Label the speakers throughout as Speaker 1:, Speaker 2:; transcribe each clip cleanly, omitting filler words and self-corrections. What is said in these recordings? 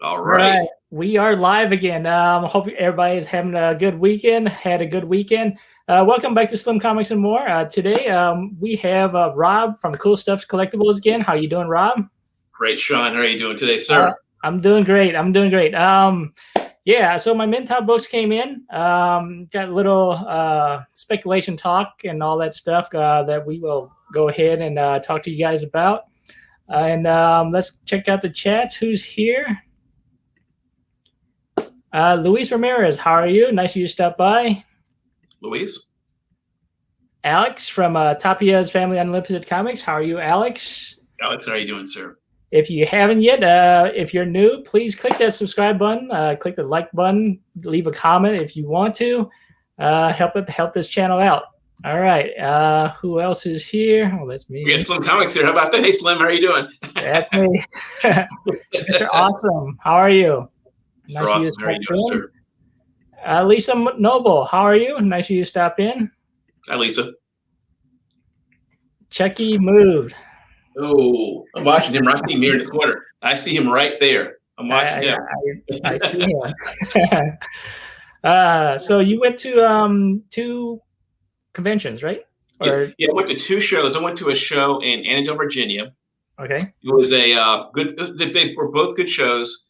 Speaker 1: All
Speaker 2: All
Speaker 1: right.
Speaker 2: right, we are live again. Hope everybody's having a good weekend. Had a good weekend. Welcome back to Slim Comics and More. Today we have Rob from Cool Stuff Collectibles again. How you doing, Rob?
Speaker 1: Great, Sean. How are you doing today,
Speaker 2: Uh,
Speaker 1: sir?
Speaker 2: I'm doing great. I'm doing great. Yeah, so my MidTown books came in. Got a little speculation talk and all that stuff that we will go ahead and talk to you guys about. And let's check out the chats. Who's here? Luis Ramirez, how are you? Nice of you to stop by.
Speaker 1: Louise?
Speaker 2: Alex from Tapia's Family Unlimited Comics. How are you, Alex?
Speaker 1: Alex, how are you doing, sir?
Speaker 2: If you haven't yet, if you're new, please click that subscribe button, click the like button, leave a comment if you want to. Help this channel out. All right. Who else is here? Oh, that's me.
Speaker 1: We got Slim Comics here. How about that? Hey, Slim, how are you doing?
Speaker 2: That's me. Mr. Awesome. How are you?
Speaker 1: Mr. Awesome, how are you doing, sir?
Speaker 2: Lisa Noble, how are you? Nice of you to stop in.
Speaker 1: Hi, Lisa.
Speaker 2: Chucky moved.
Speaker 1: Oh, I'm watching him. I see him here in the corner. I see him right there. I'm watching him.
Speaker 2: I see him. So you went to two conventions, right?
Speaker 1: Or... Yeah, I went to two shows. I went to a show in Annandale, Virginia.
Speaker 2: Okay.
Speaker 1: It was a good. They were both good shows.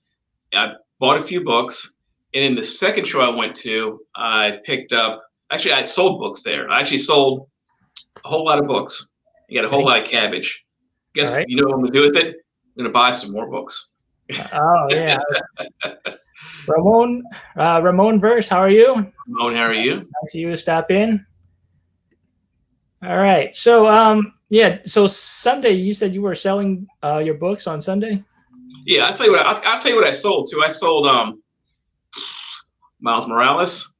Speaker 1: I bought a few books, and in the second show I went to, I picked up. Actually, I sold books there. I actually sold a whole lot of books. You got a whole lot of cabbage. Guess right. You know what I'm gonna do with it? I'm gonna buy some more books.
Speaker 2: Oh yeah. Ramon Verse, how are you?
Speaker 1: Ramon, how are you?
Speaker 2: Nice of you to stop in. All right. So yeah. So Sunday, you said you were selling your books on Sunday.
Speaker 1: Yeah, I'll tell you what. I'll tell you what I sold too. I sold Miles Morales.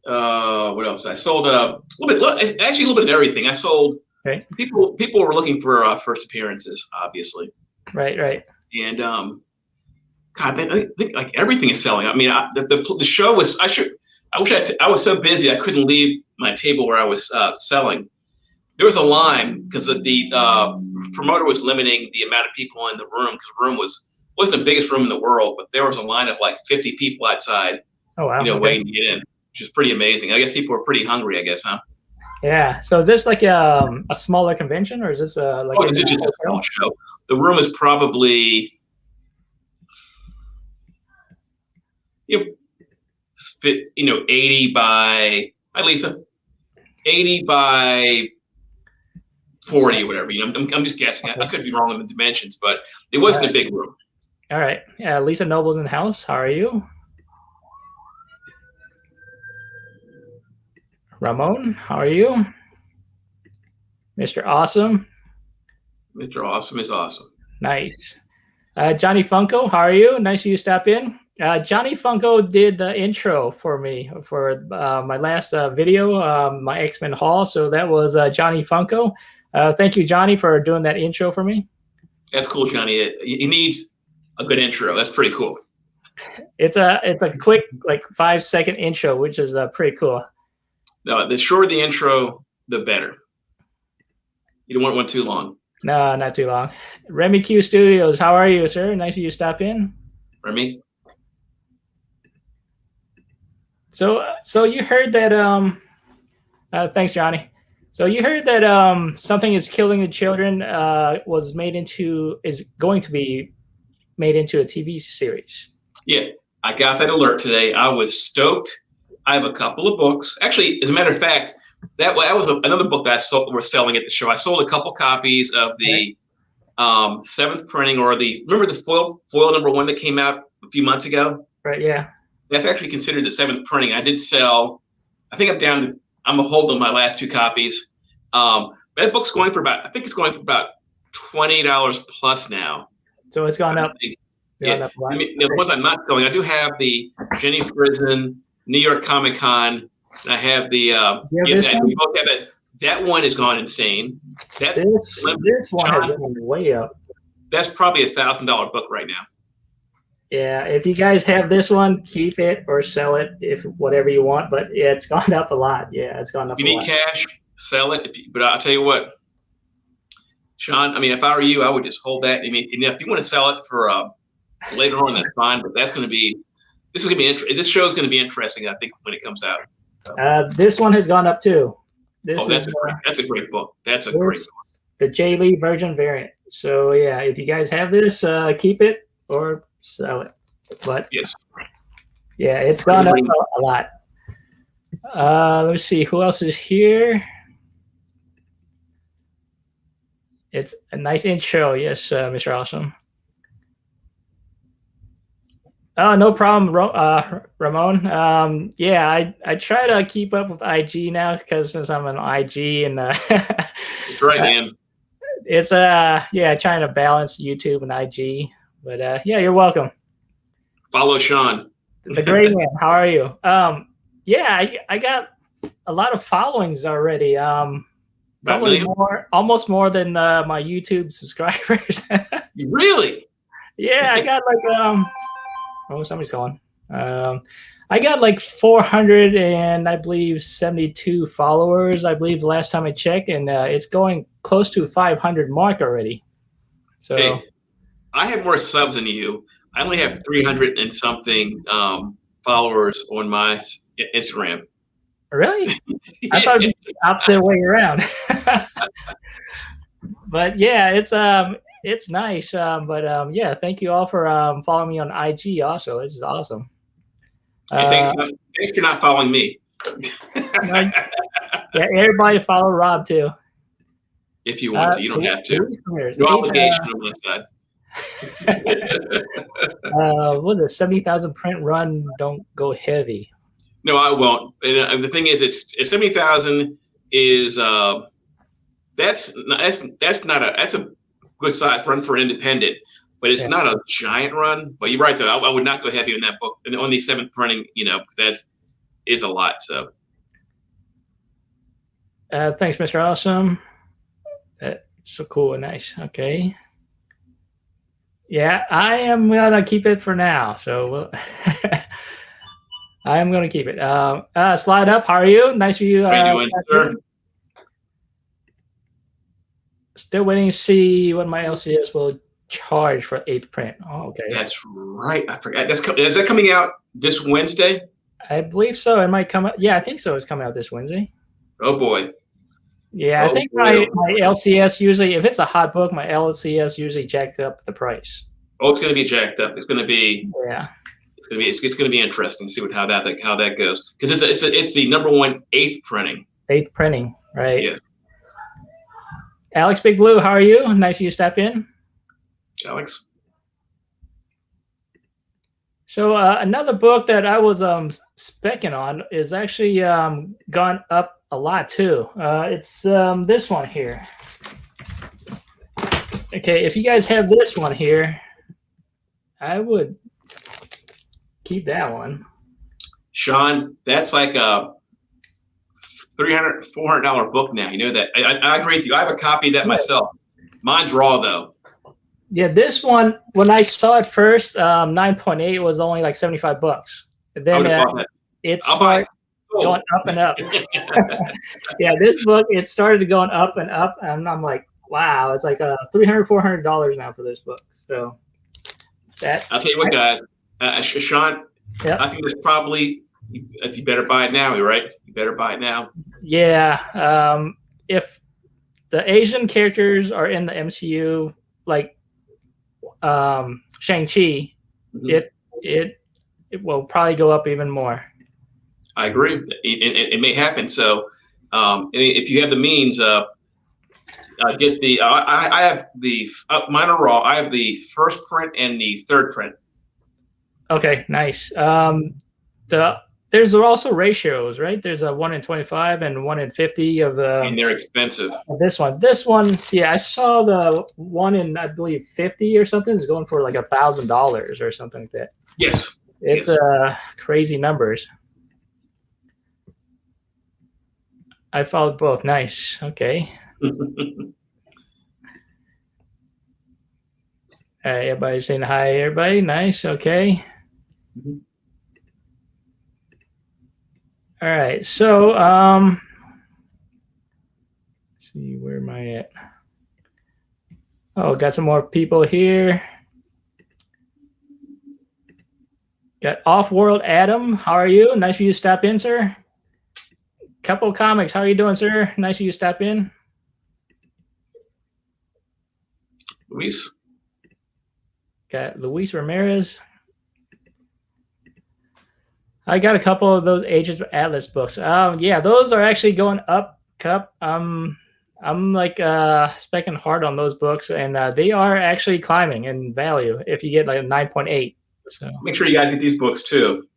Speaker 1: What else? I sold a little bit of everything. I sold. Okay. People were looking for first appearances, obviously.
Speaker 2: Right.
Speaker 1: And God, I think like everything is selling. I mean, the show was. I wish I was so busy I couldn't leave my table where I was selling. There was a line because the promoter was limiting the amount of people in the room because the room wasn't the biggest room in the world, but there was a line of like 50 people outside.
Speaker 2: Oh wow!
Speaker 1: Waiting to get in, which is pretty amazing. I guess people were pretty hungry. I guess, huh?
Speaker 2: Yeah. So is this like a smaller convention, or is this like?
Speaker 1: Oh, it's just a small show. The room is probably 80 by at least 80 by 40 or whatever. I'm just guessing. Okay. I could be wrong on the dimensions, but it wasn't a big room.
Speaker 2: All right. Yeah, Lisa Noble's in the house. How are you? Ramon, how are you? Mr. Awesome.
Speaker 1: Mr. Awesome is awesome.
Speaker 2: Nice. Johnny Funko, how are you? Nice of you to stop in. Johnny Funko did the intro for me for my last video, my X-Men haul. So that was Johnny Funko. Thank you, Johnny, for doing that intro for me.
Speaker 1: That's cool, Johnny. He needs a good intro. That's pretty cool.
Speaker 2: It's a quick, like 5-second intro, which is pretty cool.
Speaker 1: No, the shorter the intro, the better. You don't want one too long.
Speaker 2: No, not too long. Remy Q Studios, how are you, sir? Nice of you to stop in.
Speaker 1: Remy.
Speaker 2: So you heard that thanks, Johnny. So you heard that Something is Killing the Children is going to be made into a TV series.
Speaker 1: Yeah, I got that alert today. I was stoked. I have a couple of books. Actually, as a matter of fact, that was another book that we're selling at the show. I sold a couple copies of the 7th printing, or remember the foil #1 that came out a few months ago?
Speaker 2: Right, yeah.
Speaker 1: That's actually considered the 7th printing. I did sell, I think I'm a hold on my last 2 copies. That book's going for about $20 plus now.
Speaker 2: So it's gone up.
Speaker 1: Yeah. I mean, the ones I'm not selling, I do have the Jenny Frison New York Comic Con. I have the we both have it. That one has gone insane.
Speaker 2: This one has gone way up.
Speaker 1: That's probably $1,000 book right now.
Speaker 2: Yeah, if you guys have this one, keep it or sell it, if whatever you want. But yeah, it's gone up a lot. Yeah, it's gone up.
Speaker 1: If you need cash, sell it. But I'll tell you what, Sean. I mean, if I were you, I would just hold that. I mean, if you want to sell it for later on, that's fine. But this is gonna be this show is gonna be interesting. I think when it comes out.
Speaker 2: This one has gone up too.
Speaker 1: That's a great book. That's a great book.
Speaker 2: The J. Lee version variant. So yeah, if you guys have this, keep it or sell it. But
Speaker 1: yes,
Speaker 2: yeah, it's gone up a lot. Let's see who else is here. It's a nice intro. Yes, Mr. Awesome. Oh, no problem, Ramon. Yeah, I try to keep up with IG now because since I'm an IG and
Speaker 1: that's right, man.
Speaker 2: It's yeah, trying to balance YouTube and IG. But yeah, you're welcome.
Speaker 1: Follow Sean.
Speaker 2: The great man. How are you? Yeah, I got a lot of followings already. Probably almost more than my YouTube subscribers.
Speaker 1: Really?
Speaker 2: Yeah, I got like oh, somebody's calling. I got like 400 and I believe 72 followers. I believe the last time I checked, and it's going close to 500 mark already. So
Speaker 1: hey, I have more subs than you. I only have 300 and something followers on my Instagram.
Speaker 2: Really? Yeah. I thought it was the opposite way around. But yeah, it's nice. But yeah, thank you all for following me on IG. Also, this is awesome.
Speaker 1: Hey, thanks for not following me.
Speaker 2: Yeah, everybody follow Rob too.
Speaker 1: If you want to, you don't have to. No obligation on my side.
Speaker 2: What is it? 70,000 print run. Don't go heavy.
Speaker 1: No, I won't. And the thing is, it's 70,000 is that's a good size run for independent, but it's not a giant run. But you're right though. I would not go heavy on that book and on the 7th printing. You know, that is a lot. So.
Speaker 2: Thanks, Mr. Awesome. That's so cool and nice. Okay. Yeah, I am gonna keep it for now. So I am gonna keep it. Slide up. How are you? Nice for you.
Speaker 1: How you doing, sir?
Speaker 2: Still waiting to see what my LCS will charge for 8th print. Oh, okay.
Speaker 1: That's right. I forgot. Is that coming out this Wednesday?
Speaker 2: I believe so. It might come out. Yeah, I think so. It's coming out this Wednesday.
Speaker 1: Oh boy.
Speaker 2: Yeah, I think my LCS usually, if it's a hot book, my LCS usually jack up the price.
Speaker 1: Oh, it's going to be jacked up. It's going to be.
Speaker 2: Yeah.
Speaker 1: It's going to be interesting to see how that goes, because it's the number 1 8th printing.
Speaker 2: 8th printing, right?
Speaker 1: Yeah.
Speaker 2: Alex Big Blue, how are you? Nice of you to step in.
Speaker 1: Alex. So
Speaker 2: another book that I was specking on is actually gone up a lot too. It's this one here. Okay, if you guys have this one here, I would keep that one.
Speaker 1: Sean, that's like a $300, $400 book now. You know that. I agree with you. I have a copy of that myself. Mine's raw though.
Speaker 2: Yeah, this one, when I saw it first, 9.8 was only like $75. And then it's going up and up. Yeah, this book, it started going up and up, and I'm like, wow, it's like $300, $400 now for this book. So that.
Speaker 1: I'll tell you what, guys. Sean, yep. I think there's probably you better buy it now. You're right. You better buy it now.
Speaker 2: Yeah. If the Asian characters are in the MCU, like Shang Chi, it will probably go up even more.
Speaker 1: I agree. It may happen. So if you have the means, get the. I have the mine are raw. I have the 1st print and the 3rd print. Okay,
Speaker 2: nice. There's also ratios, right? There's a 1 in 25 and 1 in 50 of the.
Speaker 1: And they're expensive.
Speaker 2: This one, yeah, I saw the 1 in, I believe, 50 or something is going for like $1,000 or something like that.
Speaker 1: Yes.
Speaker 2: It's crazy numbers. I followed both. Nice. Okay. All right, everybody's saying hi, everybody. Nice. Okay. Mm-hmm. All right. So, let's see, where am I at? Oh, got some more people here. Got Off-World Adam. How are you? Nice of you to stop in, sir. Couple Comics. How are you doing, sir? Nice of you to stop in.
Speaker 1: Luis.
Speaker 2: Got Luis Ramirez. I got a couple of those Agents of Atlas books. Yeah, those are actually going up. Cup. I'm like specking hard on those books, and they are actually climbing in value if you get like a 9.8. So
Speaker 1: make sure you guys get these books too.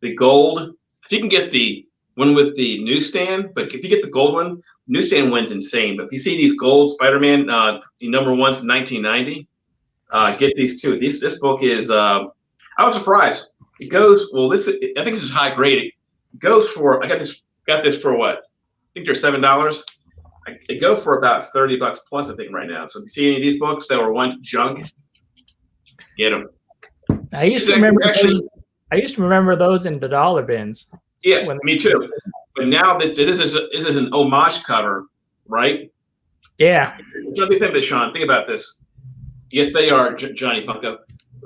Speaker 1: The gold. If you can get the one with the newsstand, but if you get the gold one, newsstand one's insane. But if you see these gold Spider-Man, the number one from 1990, get these too. This book is. I was surprised. It goes well. I think this is high grade. It goes for. I got this for what? I think they're $7. They go for about $30 plus. I think right now. So if you see any of these books that were one junk, get them.
Speaker 2: I used to remember those in the dollar bins.
Speaker 1: Yeah, me too. But now that this is an homage cover, right?
Speaker 2: Yeah.
Speaker 1: Think of this, Sean. Think about this. Yes, they are, Johnny Funko.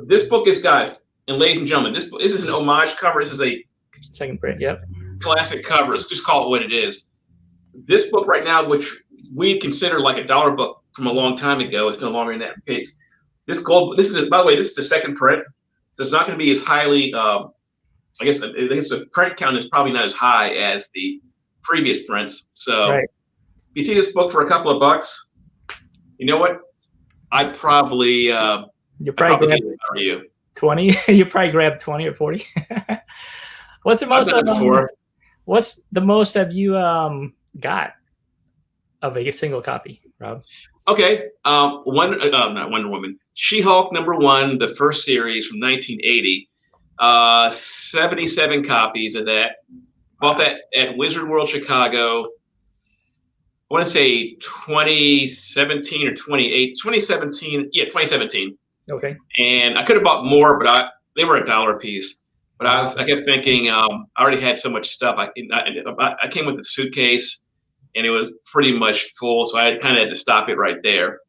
Speaker 1: This book is, guys, and ladies and gentlemen, this is an homage cover. This is a
Speaker 2: second print. Yep.
Speaker 1: Classic cover. Let's just call it what it is. This book right now, which we consider like a dollar book from a long time ago, is no longer in that case. This is, by the way, this is the second print. So it's not going to be as highly, I guess the print count is probably not as high as the previous prints. So
Speaker 2: right.
Speaker 1: If you see this book for a couple of bucks, you know what? I'd probably,
Speaker 2: you probably grab
Speaker 1: you.
Speaker 2: 20. You probably grab 20 or 40. What's the most have you got of a single copy, Rob?
Speaker 1: Okay. Not Wonder Woman. She-Hulk #1, the first series from 1980. 77 copies of that. Bought that at Wizard World Chicago. I want to say 2017 or 2017. Yeah, 2017.
Speaker 2: Okay.
Speaker 1: And I could have bought more, but they were $1 a piece. But I kept thinking, I already had so much stuff. I came with a suitcase, and it was pretty much full, so I kind of had to stop it right there.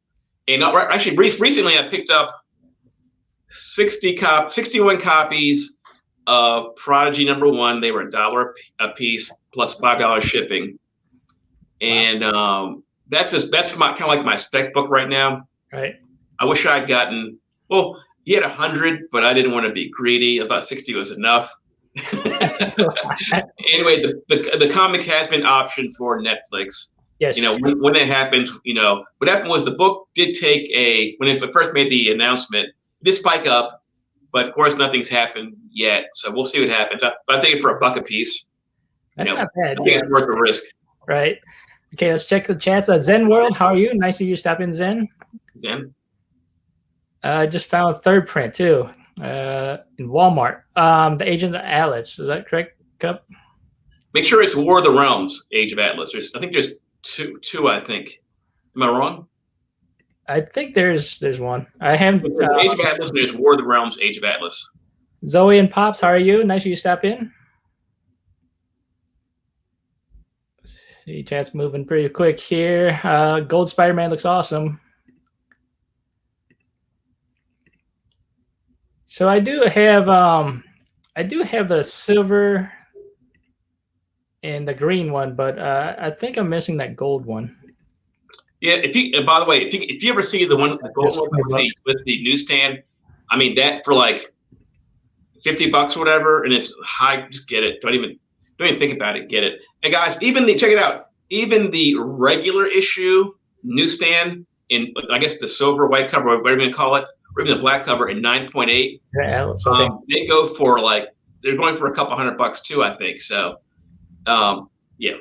Speaker 1: And actually, recently I picked up 61 copies of Prodigy #1. They were $1 a piece plus $5 shipping. And that's my kind of like my spec book right now.
Speaker 2: Right.
Speaker 1: I wish I'd gotten he had 100, but I didn't want to be greedy. About 60 was enough. Anyway, the comic has been optioned for Netflix.
Speaker 2: Yes.
Speaker 1: When it happened, what happened was the book did take when it first made the announcement, it did spike up, but of course nothing's happened yet. So we'll see what happens. I think for $1 a piece.
Speaker 2: That's not bad.
Speaker 1: I think it's worth the risk.
Speaker 2: Right. Okay, let's check the chats. Zen World, how are you? Nice of you to stop in, Zen.
Speaker 1: Zen.
Speaker 2: I just found a third print too in Walmart. The Agent of Atlas. Is that correct, Cup?
Speaker 1: Make sure it's War of the Realms, Age of Atlas. I think there's two. I think. Am I wrong?
Speaker 2: I think there's one. I haven't.
Speaker 1: Age of Atlas. And there's War of the Realms, Age of Atlas.
Speaker 2: Zoe and Pops, how are you? Nice of you to stop in. Let's see, chat's moving pretty quick here. Gold Spider-Man looks awesome. So I do have the silver and the green one, but I think I'm missing that gold one.
Speaker 1: Yeah. By the way, if you ever see the gold one with the newsstand, I mean that for like $50 or whatever, and it's high, just get it. Don't even think about it. Get it. And guys, check it out. Even the regular issue newsstand in, I guess, the silver, white cover, whatever you're gonna call it, or even the black cover in 9.8.
Speaker 2: Yeah,
Speaker 1: they go for they're going for a couple $100 too, I think. So, yeah.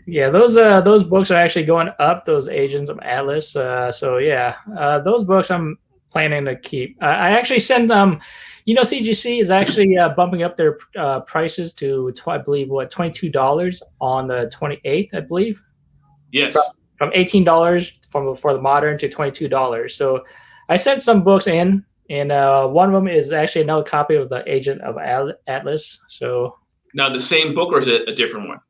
Speaker 2: Yeah, those books are actually going up. Those Agents of Atlas. So yeah, those books I'm planning to keep. I actually send CGC is actually bumping up their prices to I believe $22 on the 28th, I believe.
Speaker 1: Yes.
Speaker 2: From $18 for the modern to $22. So I sent some books in, and one of them is actually another copy of the Agent of Atlas. So
Speaker 1: now the same book, or is it a different one?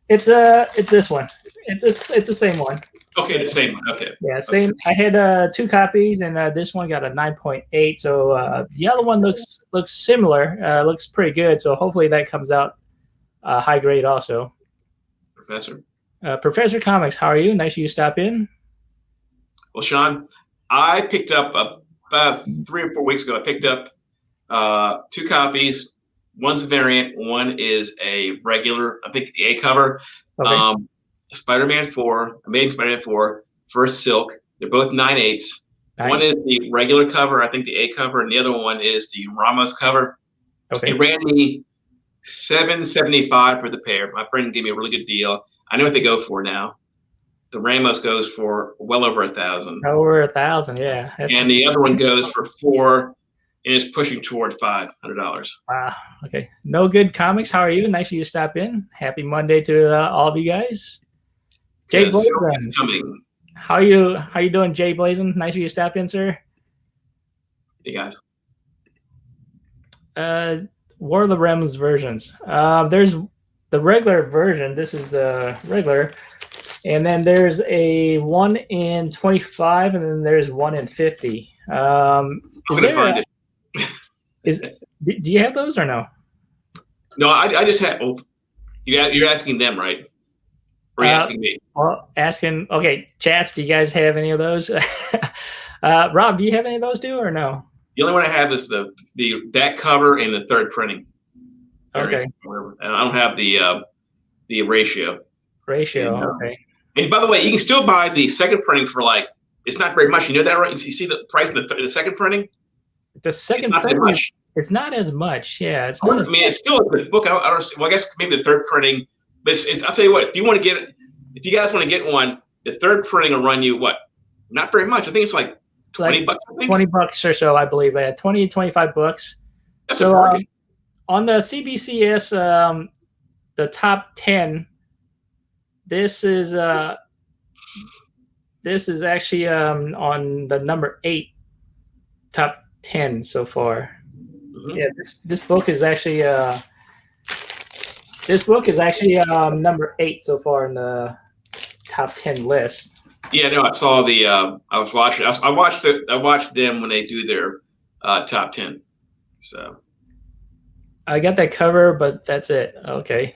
Speaker 2: It's this one. It's the same one.
Speaker 1: Okay, the same one. Okay.
Speaker 2: Yeah, same. I had 2 copies, and this one got a 9.8. So the other one looks similar. Looks pretty good. So hopefully that comes out high grade also.
Speaker 1: Professor.
Speaker 2: Professor Comics, how are you? Nice you stop in.
Speaker 1: Well, Sean, I picked up about 3 or 4 weeks ago. I picked up 2 copies. One's a variant. One is a regular. I think the A cover.
Speaker 2: Okay.
Speaker 1: Spider-Man 4, Amazing Spider-Man 4, First Silk. They're both 9/8.
Speaker 2: Nice.
Speaker 1: One is the regular cover, I think the A cover, and the other one is the Ramos cover.
Speaker 2: Okay.
Speaker 1: It ran me $7.75 for the pair. My friend gave me a really good deal. I know what they go for now. The Ramos goes for well over $1,000.
Speaker 2: Over $1,000, yeah.
Speaker 1: And the other one goes for $4 and is pushing toward $500.
Speaker 2: Wow. Okay. No Good Comics, how are you? Nice of you to stop in. Happy Monday to all of you guys. Jay
Speaker 1: Yes,
Speaker 2: Blazin.
Speaker 1: it's coming.
Speaker 2: How you doing, Jay Blazin? Nice of you to stop in, sir.
Speaker 1: Hey guys.
Speaker 2: War of the Realms versions. There's the regular version. This is the regular, and then there's a 1 in 25, and then there's 1 in 50.
Speaker 1: I'm gonna find
Speaker 2: it. Do you have those or no?
Speaker 1: No, I just had. Oh, you're asking them, right? Or are you asking me?
Speaker 2: Well, asking. Okay, chats. Do you guys have any of those? Rob, do you have any of those too, or no?
Speaker 1: The only one I have is the back cover and the 3rd printing.
Speaker 2: Okay.
Speaker 1: And I don't have the ratio.
Speaker 2: Okay.
Speaker 1: And by the way, you can still buy the 2nd printing for it's not very much. You know that, right? You see the price of the 2nd printing?
Speaker 2: The 2nd
Speaker 1: not
Speaker 2: printing,
Speaker 1: much.
Speaker 2: It's not as much. Yeah, it's not.
Speaker 1: It's still a good book. I don't. Well, I guess maybe the 3rd printing. But I'll tell you what. If you guys want to get one, the 3rd printing will run you what? Not very much. I think it's like $20.
Speaker 2: $20 or so, I believe. Yeah, 20, 25 bucks.
Speaker 1: That's
Speaker 2: so
Speaker 1: a bargain.
Speaker 2: On the CBCS, the top 10. This is actually on the number 8 top 10 so far. Mm-hmm. Yeah, this book is actually number 8 so far in the top 10 list.
Speaker 1: Yeah, no, I saw the. I watched them when they do their top 10. So
Speaker 2: I got that cover, but that's it. Okay.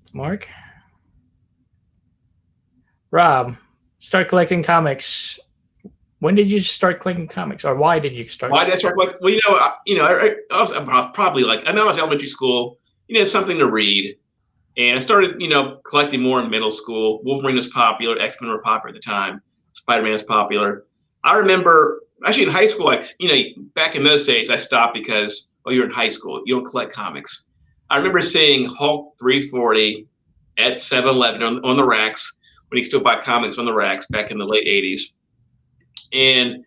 Speaker 2: It's Mark. Rob, start collecting comics. When did you start collecting comics, or why did you start?
Speaker 1: Why did I start? Well, I was probably I know I was elementary school. Something to read. And I started, collecting more in middle school. Wolverine was popular. X-Men were popular at the time. Spider-Man was popular. I remember, actually in high school, back in those days, I stopped because, you're in high school. You don't collect comics. I remember seeing Hulk 340 at 7-Eleven on the racks when he still bought comics on the racks back in the late 80s. And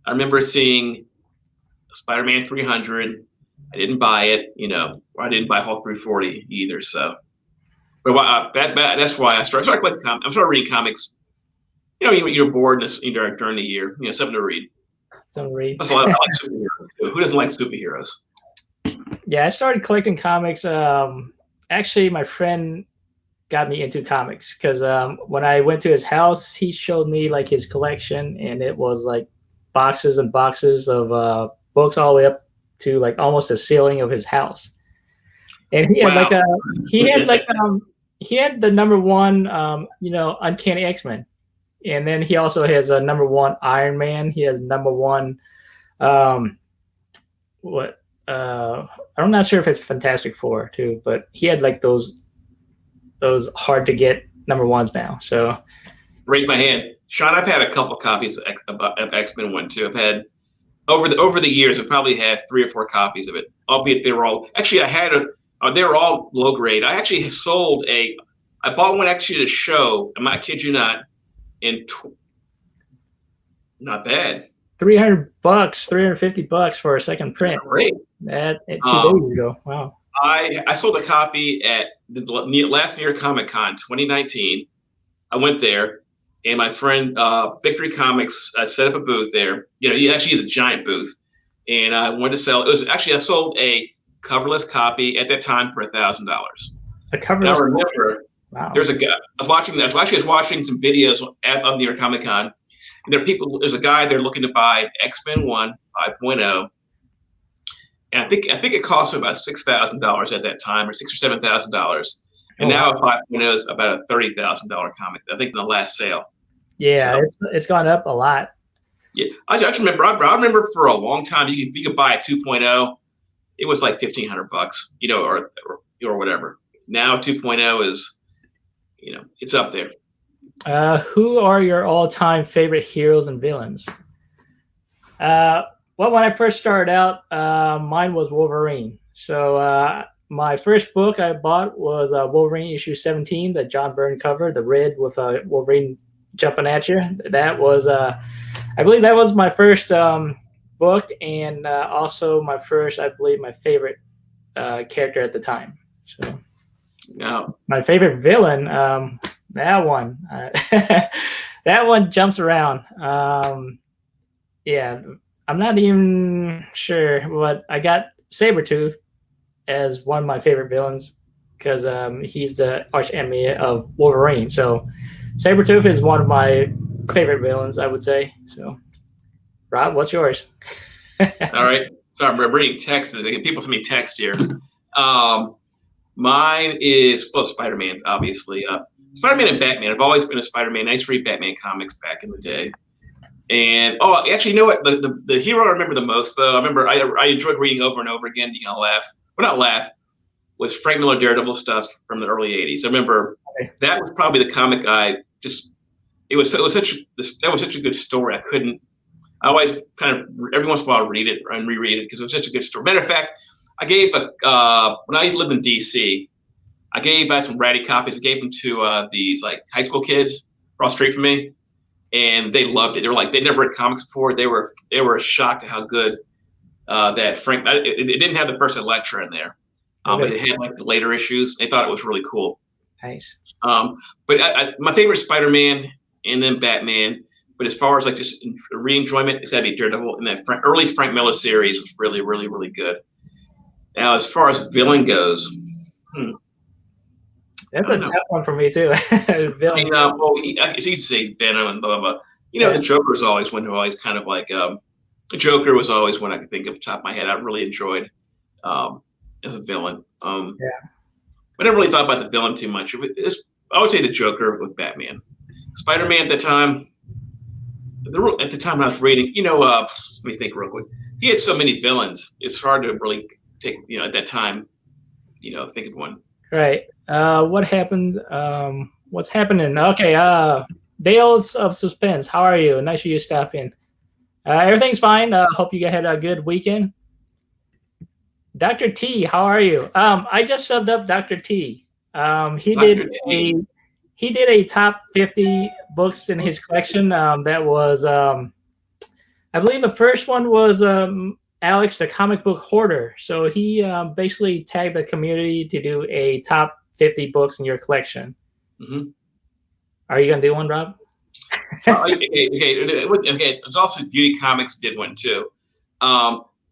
Speaker 1: I remember seeing Spider-Man 300. I didn't buy it, or I didn't buy Hulk 340 either. So, but that's why I started collecting comics. I started reading comics. You're bored during the year. Something to read.
Speaker 2: Something to read.
Speaker 1: Plus, I like superheroes too. Who doesn't like superheroes?
Speaker 2: Yeah, I started collecting comics. Actually, my friend got me into comics because when I went to his house, he showed me his collection, and it was boxes and boxes of books all the way up to almost the ceiling of his house. And he had he had the number 1 Uncanny X-Men, and then he also has a number 1 Iron Man. He has number 1 I'm not sure if it's Fantastic Four too, but he had those hard to get number 1s now. So
Speaker 1: raise my hand, Sean. I've had a couple copies of X-Men 1 too. I've had over the years, I probably had 3 or 4 copies of it, albeit they were all actually they were all low grade. I actually sold I bought one actually at a show. I kid you not, not bad.
Speaker 2: $300, $350 for a second print.
Speaker 1: That's great.
Speaker 2: That 2 days ago. Wow.
Speaker 1: I sold a copy at the last New York Comic Con 2019. I went there. And my friend, Victory Comics, set up a booth there. He actually has a giant booth. And I wanted to sell. It was actually, I sold a coverless copy at that time for $1,000.
Speaker 2: A coverless.
Speaker 1: Now remember,
Speaker 2: wow.
Speaker 1: There's a guy. I was watching some videos of New York Comic Con, and there's a guy there looking to buy X-Men 1 5.0, and I think it cost him about $6,000 at that time, or $6,000 or $7,000, and now a 5.0 is about a $30,000 comic. I think in the last sale.
Speaker 2: Yeah, so, it's gone up a lot.
Speaker 1: Yeah, I just remember. I remember for a long time you could buy a 2.0. It was like $1,500, or whatever. Now 2.0 is, it's up there.
Speaker 2: Who are your all-time favorite heroes and villains? Well, when I first started out, mine was Wolverine. So my first book I bought was Wolverine issue 17, the John Byrne cover, the red with Wolverine jumping at you. That was, I believe that was my first book, and also my first, I believe, my favorite character at the time. So
Speaker 1: no.
Speaker 2: My favorite villain, that one, that one jumps around. Yeah, I'm not even sure, but I got Sabretooth as one of my favorite villains because he's the arch enemy of Wolverine. So Sabretooth is one of my favorite villains, I would say. So, Rob, what's yours?
Speaker 1: All right. So I'm reading texts. People send me text here. Mine is, Spider-Man, obviously. Spider-Man and Batman. I've always been a Spider-Man. I used to read Batman comics back in the day. And, actually, you know what? The hero I remember the most, though, I enjoyed reading over and over again. You know, laugh. Well, not laugh. Was Frank Miller Daredevil stuff from the early 80s. I remember that was probably the comic that was such a good story. I always kind of every once in a while read it and reread it because it was such a good story. Matter of fact, I gave when I lived in DC, I had some ratty copies. I gave them to these like high school kids across the street from me, and they loved it. They were like, they never read comics before. They were shocked at how good that Frank. It didn't have the first Elektra in there, but it had like the later issues. They thought it was really cool.
Speaker 2: Nice.
Speaker 1: But my favorite is Spider-Man and then Batman. But as far as like just re-enjoyment, it's got to be Daredevil. And that early Frank Miller series was really, really, really good. Now, as far as villain goes,
Speaker 2: that's a tough one for me too. Villain.
Speaker 1: It's easy to say Venom and blah blah blah. The Joker is always one who always kind of like the Joker was always one I could think of top of my head. I really enjoyed as a villain. I never really thought about the villain too much. I would say the Joker with Batman, Spider-Man at the time. At the time when I was reading, let me think real quick. He had so many villains. It's hard to really take, at that time, think of one.
Speaker 2: Right. What happened? What's happening? Okay. Dales of Suspense. How are you? Nice of you to stop in. Everything's fine. Hope you had a good weekend. Dr. T, how are you? I just subbed up Dr. T. He did a top 50 books in his collection. That was, I believe the first one was Alex, the comic book hoarder. So he basically tagged the community to do a top 50 books in your collection. Mm-hmm. Are you going to do one, Rob?
Speaker 1: Okay. There's also Beauty Comics did one too.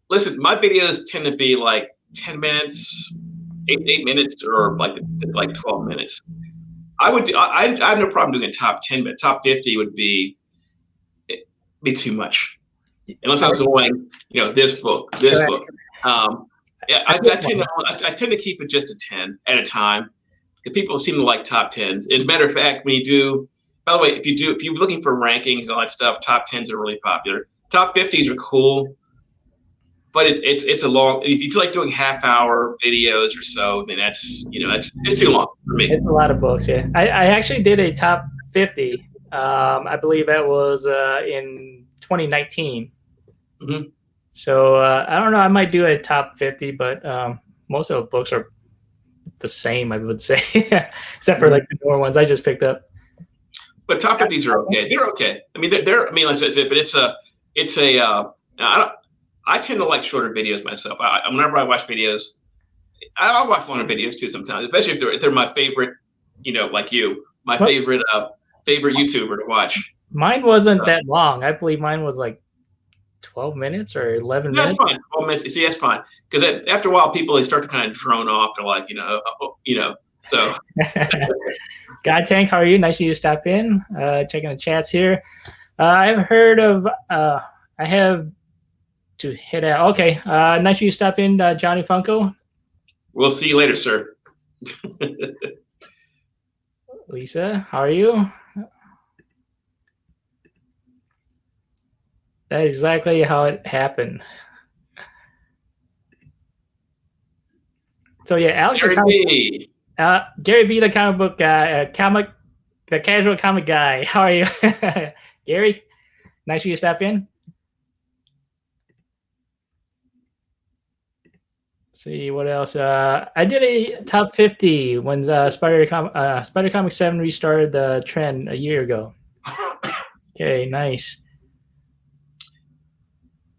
Speaker 1: Listen, my videos tend to be like 10 minutes, 8 minutes, or like 12 minutes. I have no problem doing a top 10, but top 50 would be too much. Unless I was going, this book. I tend to keep it just a 10 at a time because people seem to like top 10s. As a matter of fact, when you do, by the way, if you're looking for rankings and all that stuff, top 10s are really popular. Top 50s are cool, but it's a long. If you feel like doing half-hour videos or so, then it's too long for me.
Speaker 2: It's a lot of books. Yeah, I actually did a top 50. I believe that was in 2019. Mm-hmm. So I don't know. I might do a top 50, but most of the books are the same, I would say, except for like the newer ones I just picked up.
Speaker 1: But top 50s are okay. They're okay. I mean, they're. I mean, let's say it. But it's a. I tend to like shorter videos myself. Whenever I watch videos, I watch longer videos too sometimes, especially if they're my favorite, like you, my favorite YouTuber to watch.
Speaker 2: Mine wasn't that long. I believe mine was like 12 minutes or 11
Speaker 1: That's
Speaker 2: minutes.
Speaker 1: fine. 12 minutes. See, that's fine. Because after a while, people, they start to kind of drone off. They're like, so.
Speaker 2: Guy Tank, how are you? Nice of you to stop in. Checking the chats here. I've heard of, I have to hit out. Okay. Nice of you to stop in, Johnny Funko.
Speaker 1: We'll see you later, sir.
Speaker 2: Lisa, how are you? That is exactly how it happened. So yeah, Alex,
Speaker 1: Gary B.
Speaker 2: Gary B, the comic book guy, the casual comic guy. How are you, Gary? Nice of you to stop in. Let's see what else. I did a top 50 when Spider Comics 7 restarted the trend a year ago. Okay, nice.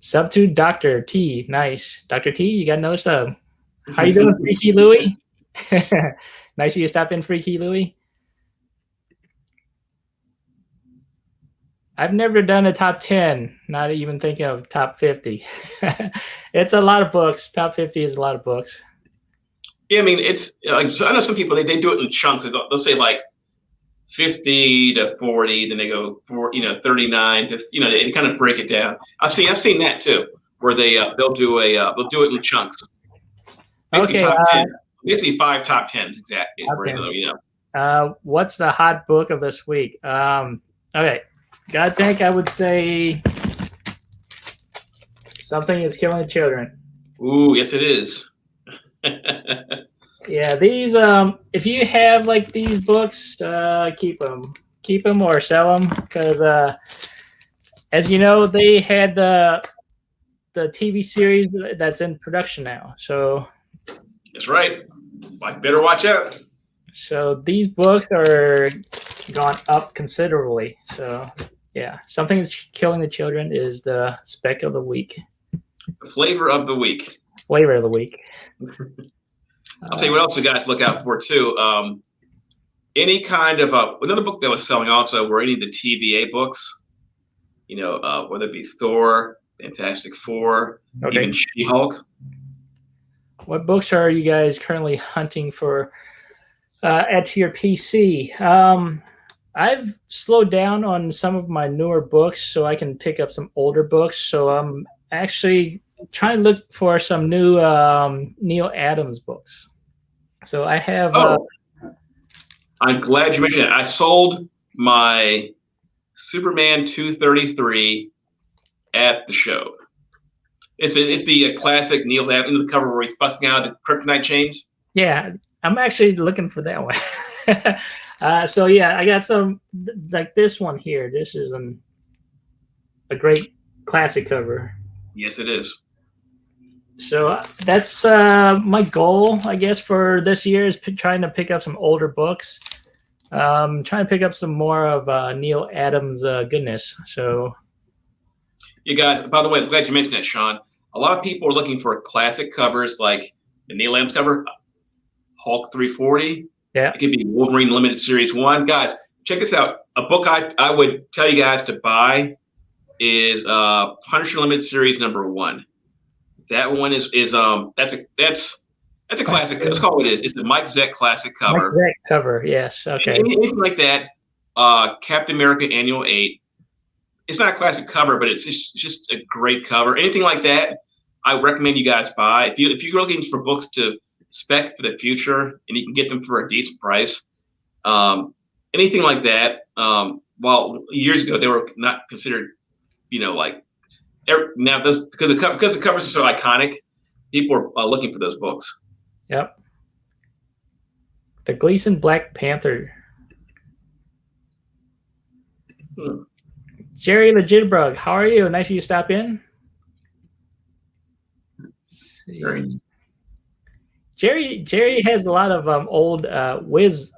Speaker 2: Sub to Dr. T. Nice. Dr. T, you got another sub. How you doing, Freaky Louie? Nice of you to stop in, Freaky Louie. I've never done a top 10, not even thinking of top 50. It's a lot of books. Top 50 is a lot of books.
Speaker 1: Yeah, I mean, it's like, I know some people, they do it in chunks. They'll say like 50 to 40, then they go 39 to, they kind of break it down. I've seen that too, where they'll do it in chunks. Basically,
Speaker 2: Okay,
Speaker 1: top 10, basically 5 top 10s exactly.
Speaker 2: What's the hot book of this week? Okay, God Tank, I would say Something Is Killing Children.
Speaker 1: Ooh, yes, it is.
Speaker 2: Yeah, these if you have like these books, keep them or sell them, because as you know, they had the TV series that's in production now. So
Speaker 1: that's right. Better watch out.
Speaker 2: So these books are gone up considerably. So yeah, Something Is Killing the Children is the spec of the week.
Speaker 1: The flavor of the week.
Speaker 2: Flavor of the week.
Speaker 1: I'll tell you what else you guys look out for too. Any kind of another book that was selling also were any of the TVA books. Whether it be Thor, Fantastic Four, even She-Hulk.
Speaker 2: What books are you guys currently hunting for? Add to your PC. I've slowed down on some of my newer books so I can pick up some older books. So I'm actually trying to look for some new Neil Adams books. So I have.
Speaker 1: I'm glad you mentioned it. I sold my Superman 233 at the show. It's the classic Neil Adams, the cover where he's busting out the kryptonite chains.
Speaker 2: Yeah, I'm actually looking for that one. So yeah, I got some like this one here. This is a great classic cover.
Speaker 1: Yes, it is.
Speaker 2: So that's my goal, I guess, for this year is trying to pick up some older books. Trying to pick up some more of Neil Adams' goodness. So,
Speaker 1: you guys, by the way, I'm glad you mentioned that, Sean. A lot of people are looking for classic covers like the Neil Adams cover, Hulk 340.
Speaker 2: Yeah.
Speaker 1: It could be Wolverine Limited Series 1. Guys, check this out. A book I would tell you guys to buy is Punisher Limited Series #1. That one is that's a classic. That's called what it is. It's the Mike Zeck classic cover.
Speaker 2: Mike Zeck cover, yes. Okay.
Speaker 1: Anything like that. Captain America Annual 8. It's not a classic cover, but it's just a great cover. Anything like that, I recommend you guys buy. If you're looking for books to spec for the future and you can get them for a decent price, anything like that. Well, years ago they were not considered, like. Now, because the covers are so iconic, people are looking for those books.
Speaker 2: Yep. The Gleason Black Panther. Jerry Legitbrug, how are you? Nice of you to stop in. Jerry has a lot of old Wiz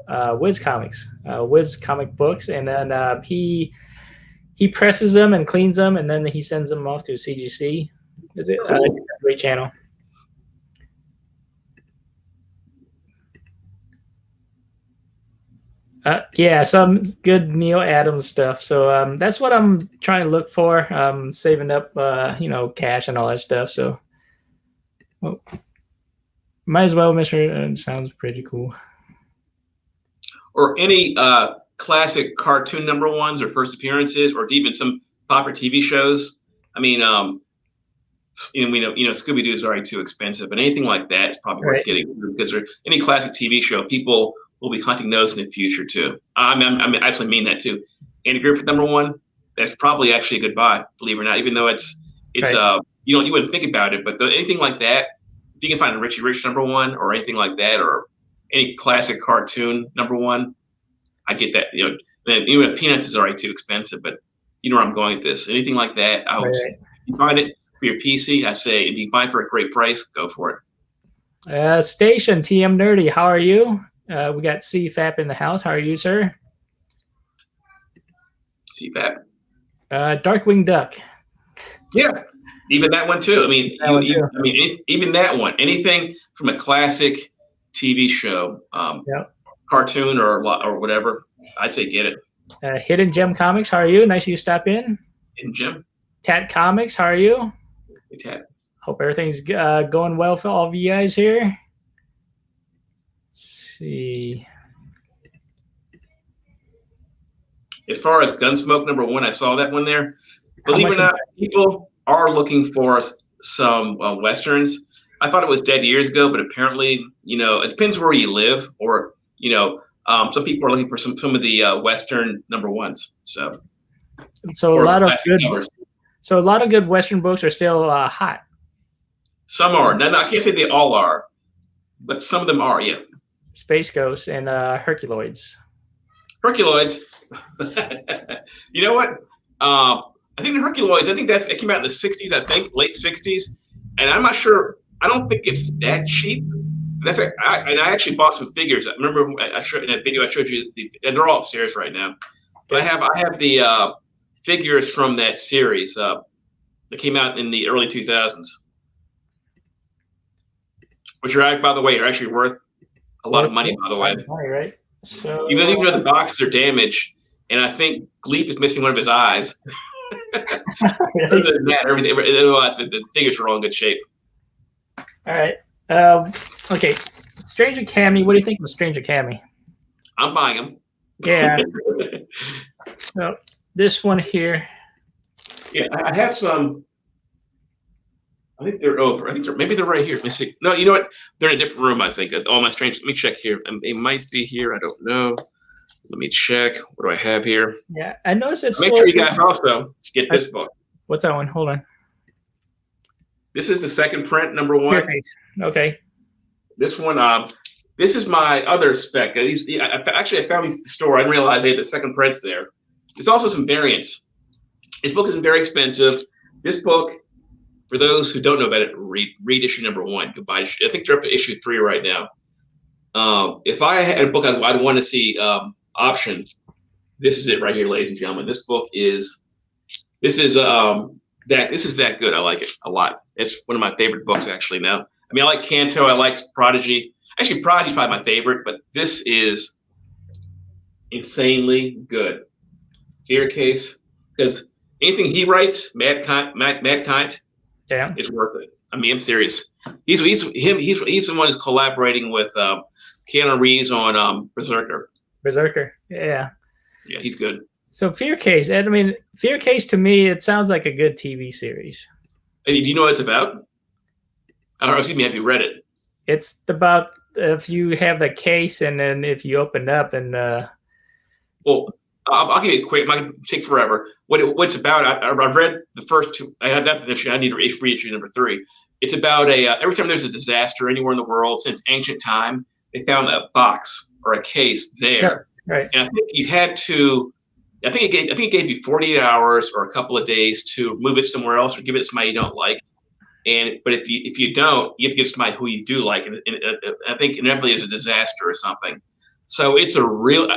Speaker 2: comics, Wiz comic books, and then he presses them and cleans them, and then he sends them off to CGC. Is it cool. It's a great channel? Yeah, some good Neil Adams stuff. So that's what I'm trying to look for. Saving up, cash and all that stuff. So well, might as well, Mister. Sounds pretty cool.
Speaker 1: Or any classic cartoon number ones or first appearances, or even some popular TV shows. I mean, Scooby Doo is already too expensive, but anything like that is probably worth getting, because any classic TV show, people will be hunting those in the future too. I actually mean that too. Andy Griffith number one, that's probably actually a good buy, believe it or not. Even though it's you wouldn't think about it, but anything like that, if you can find a Richie Rich number one or anything like that, or any classic cartoon number one, I get that. Even Peanuts is already too expensive, but you know where I'm going with this. Anything like that, I would say, if you find it for your PC, I say if you find it for a great price, go for
Speaker 2: it. Station TM Nerdy, how are you? We got CFAP in the house. How are you, sir?
Speaker 1: CFAP.
Speaker 2: Darkwing Duck.
Speaker 1: Yeah, even that one too. I mean, even that one. Anything from a classic TV show, cartoon or whatever, I'd say get it.
Speaker 2: Hidden Gem Comics, how are you? Nice you stop in.
Speaker 1: Hidden Gem.
Speaker 2: Tat Comics, how are you?
Speaker 1: Hey, Tat.
Speaker 2: Hope everything's going well for all of you guys here. Let's see.
Speaker 1: As far as Gunsmoke number one, I saw that one there. Believe it or not, people are looking for some westerns. I thought it was dead years ago, but apparently, it depends where you live, or some people are looking for some of the western number ones. So
Speaker 2: a lot of good covers. So a lot of good western books are still hot.
Speaker 1: Some are. No, I can't say they all are, but some of them are. Yeah.
Speaker 2: Space Ghost and Herculoids.
Speaker 1: Herculoids. You know what? I think the Herculoids. I think it came out in the '60s. I think late '60s, and I'm not sure. I don't think it's that cheap. I actually bought some figures. I remember in that video I showed you, and they're all upstairs right now. But I have the figures from that series that came out in the early 2000s, which are, by the way, are actually worth a lot of money. By the way,
Speaker 2: right? So
Speaker 1: even though the boxes are damaged, and I think Gleep is missing one of his eyes. Other than that, the figures are all in good shape.
Speaker 2: All right. Okay. Stranger Cammy. What do you think of Stranger Cammy?
Speaker 1: I'm buying them.
Speaker 2: Yeah. So this one here.
Speaker 1: Yeah, I have some. I think they're over. Maybe they're right here. Let me see. No, you know what? They're in a different room, I think. All my strange. Let me check here. They might be here. I don't know. Let me check. What do I have here?
Speaker 2: Yeah, I noticed it's.
Speaker 1: Make sure you guys also get this book.
Speaker 2: What's that one? Hold on.
Speaker 1: This is the second print, number one.
Speaker 2: Okay.
Speaker 1: This one, this is my other spec. I found these at the store. I didn't realize they had the second prints there. There's also some variants. This book isn't very expensive. This book, for those who don't know about it, read issue number one. Goodbye. I think they're up to issue 3 right now. If I had a book I'd want to see option, this is it right here, ladies and gentlemen. This book is that good. I like it a lot. It's one of my favorite books actually now. I mean, I like Canto. I like Prodigy. Actually, Prodigy's probably my favorite, but this is insanely good. Fear Case, because anything he writes, Mad Kind,
Speaker 2: yeah,
Speaker 1: is worth it. I mean, I'm serious. He's the one who's collaborating with Keanu Reeves on Berserker.
Speaker 2: Yeah.
Speaker 1: Yeah, he's good.
Speaker 2: So Fear Case, I mean, Fear Case to me, it sounds like a good TV series.
Speaker 1: Hey, do you know what it's about? I don't know. Excuse me. Have you read it?
Speaker 2: It's about if you have the case, and then if you open up, then.
Speaker 1: Well, I'll give you a quick. It might take forever. What's about? I've read the first 2. I have that issue. I need to read issue number 3. It's about every time there's a disaster anywhere in the world since ancient time, they found a box or a case there.
Speaker 2: Yeah, right.
Speaker 1: And I think you had to. I think it gave you 48 hours or a couple of days to move it somewhere else or give it to somebody you don't like. But if you don't, you have to give somebody who you do like. And I think inevitably it's a disaster or something. So it's a real.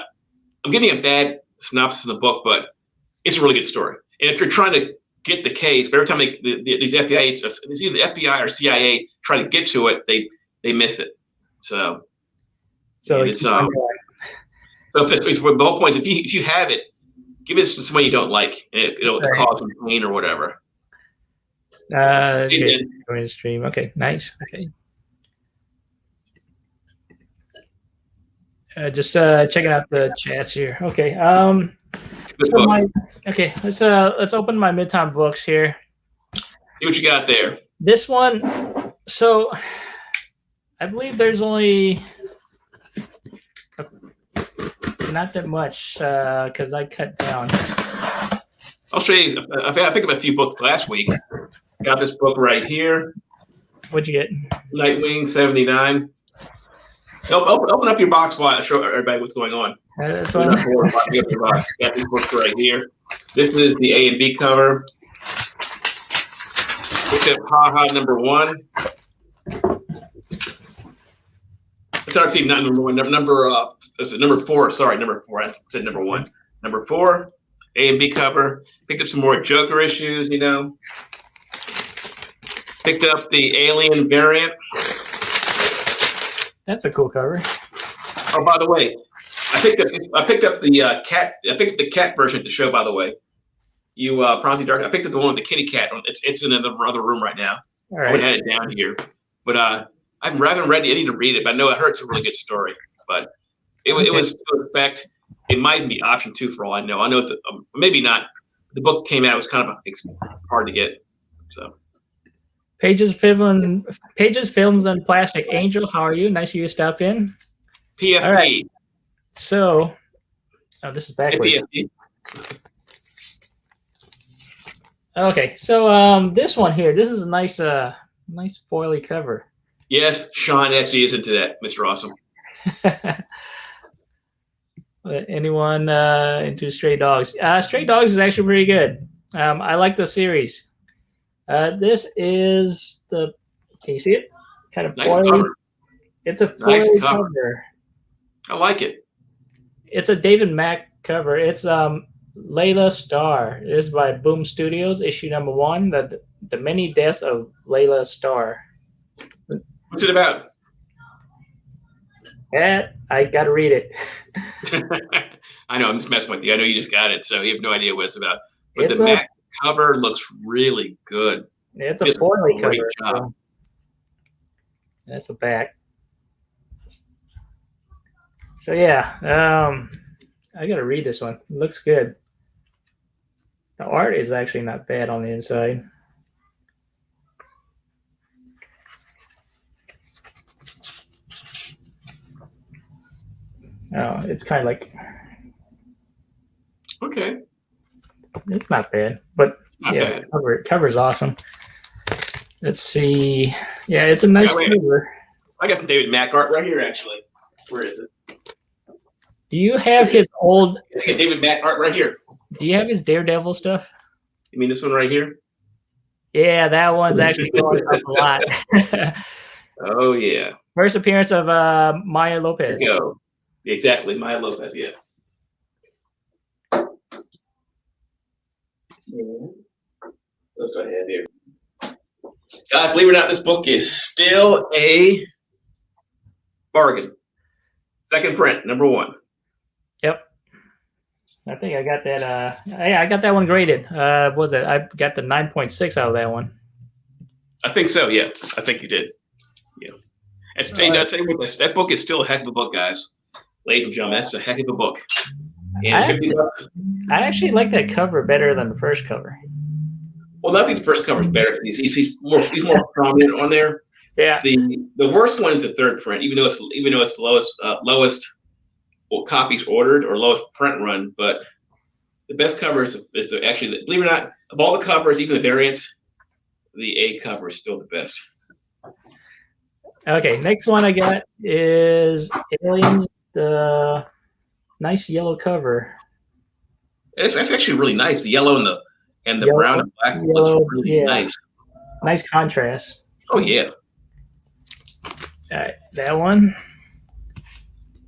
Speaker 1: I'm getting a bad synopsis in the book, but it's a really good story. And if you're trying to get the case, but every time these FBI, it's either the FBI or CIA try to get to it, they miss it. So it's So the whole point is if you have it, give it to someone you don't like, and it'll cause some pain or whatever.
Speaker 2: Okay. Stream. Okay, nice. Okay. Just checking out the chats here. Okay. Let's open my Midtown books here.
Speaker 1: See what you got there.
Speaker 2: This one. So, I believe there's only not that much because I cut down.
Speaker 1: I'll show you. I picked up a few books last week. Got this book right here.
Speaker 2: What'd you get?
Speaker 1: Nightwing 79. Open up your box while I show everybody what's going on.
Speaker 2: Got
Speaker 1: these books right here. This is the A and B cover. Picked up Ha number 1. Sorry, not number 1. Number 4. Sorry, number 4. I said number 1. Number 4. A and B cover. Picked up some more Joker issues. Picked up the Alien variant.
Speaker 2: That's a cool cover.
Speaker 1: Oh, by the way, I picked up the cat. I picked up the cat version at the show. By the way, you prompted dark. I picked up the one with the kitty cat. It's in the other room right now.
Speaker 2: All right.
Speaker 1: I had it down here, but I haven't read it. I need to read it. But I know I heard it's a really good story. But it was in fact, it might be option 2 for all I know. I know it's maybe not. The book came out. It was kind of hard to get. So.
Speaker 2: Pages, Films, and Plastic. Angel, how are you? Nice of you to stop in.
Speaker 1: PFP.
Speaker 2: All right. So, this is backwards.
Speaker 1: PFP.
Speaker 2: Okay, so this one here, this is a nice foily cover.
Speaker 1: Yes, Sean actually is into that, Mr. Awesome.
Speaker 2: Anyone into Stray Dogs? Stray Dogs is actually pretty good. I like the series. This is the. Can you see it? Kind of
Speaker 1: nice
Speaker 2: foily.
Speaker 1: cover.
Speaker 2: It's a
Speaker 1: nice
Speaker 2: foily
Speaker 1: cover. I like it.
Speaker 2: It's a David Mack cover. It's Layla Starr. It is by Boom Studios, issue number 1. The Many Deaths of Layla Starr.
Speaker 1: What's it about?
Speaker 2: I gotta read it.
Speaker 1: I know, I'm just messing with you. I know you just got it, so you have no idea what it's about. But the Mac cover looks really good.
Speaker 2: It's a foily cover.
Speaker 1: Great job.
Speaker 2: That's the back. So yeah, I gotta read this one. It looks good. The art is actually not bad on the inside. Oh, it's kind of like.
Speaker 1: Okay.
Speaker 2: It's not bad, but yeah, the cover is awesome. Let's see. Yeah, it's a nice cover.
Speaker 1: I got some David Mack art right here, actually. Where is it?
Speaker 2: Do you have his old?
Speaker 1: I got David Mack art right here.
Speaker 2: Do you have his Daredevil stuff?
Speaker 1: You mean this one right here?
Speaker 2: Yeah, that one's actually going up a lot.
Speaker 1: Oh yeah.
Speaker 2: First appearance of Maya Lopez.
Speaker 1: There you go. Exactly, Maya Lopez. Yeah. Let's go ahead here. God, believe it or not, this book is still a bargain. Second print, number 1.
Speaker 2: Yep. I think I got that. I got that one graded. What was it? I got the 9.6 out of that one.
Speaker 1: I think so. Yeah, I think you did. Yeah. I'll tell you what, that book is still a heck of a book, guys. Ladies and gentlemen, that's a heck of a book. And
Speaker 2: I actually like that cover better than the first cover.
Speaker 1: Well, I think the first cover is better. He's more prominent on there.
Speaker 2: Yeah.
Speaker 1: The worst one is the third print, even though it's the lowest copies ordered or lowest print run. But the best cover is actually, believe it or not, of all the covers, even the variants, the A cover is still the best.
Speaker 2: Okay, next one I got is Aliens. The nice yellow cover.
Speaker 1: It's actually really nice. The yellow and the brown and black looks really nice.
Speaker 2: Nice contrast.
Speaker 1: Oh yeah.
Speaker 2: All right, that one.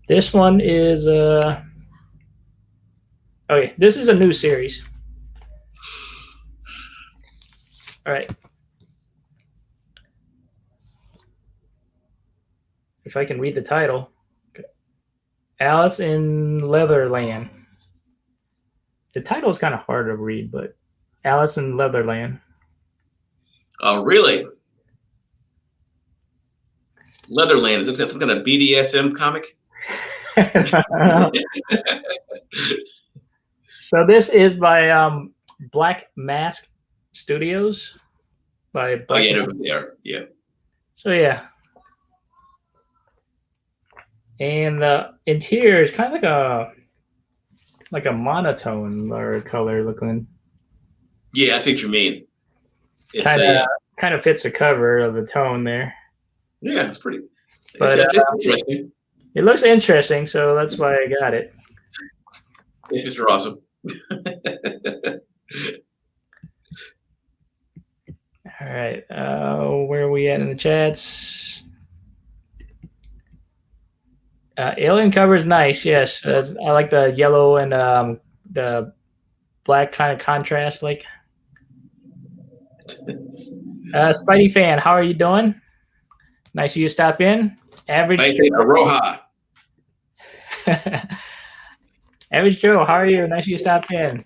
Speaker 2: This one is okay. This is a new series. All right. If I can read the title. Alice in Leatherland. The title is kind of hard to read, but Alice in Leatherland.
Speaker 1: Oh, really? Leatherland, is it some kind of BDSM comic?
Speaker 2: So this is by Black Mask Studios. By Black
Speaker 1: They are. Yeah.
Speaker 2: So yeah. And the interior is kind of like a monotone or color looking.
Speaker 1: Yeah, I see what you mean.
Speaker 2: It's kind of fits the cover of the tone there.
Speaker 1: Yeah, it's pretty.
Speaker 2: But
Speaker 1: it's interesting.
Speaker 2: It looks interesting, so that's why I got it.
Speaker 1: It's Mr. Awesome.
Speaker 2: All right, where are we at in the chats? Alien cover is nice. Yes, I like the yellow and the black kind of contrast. Like, Spidey fan, how are you doing? Nice of you to stop in. Average
Speaker 1: Aloha.
Speaker 2: Average Joe, how are you? Nice of you to stop in.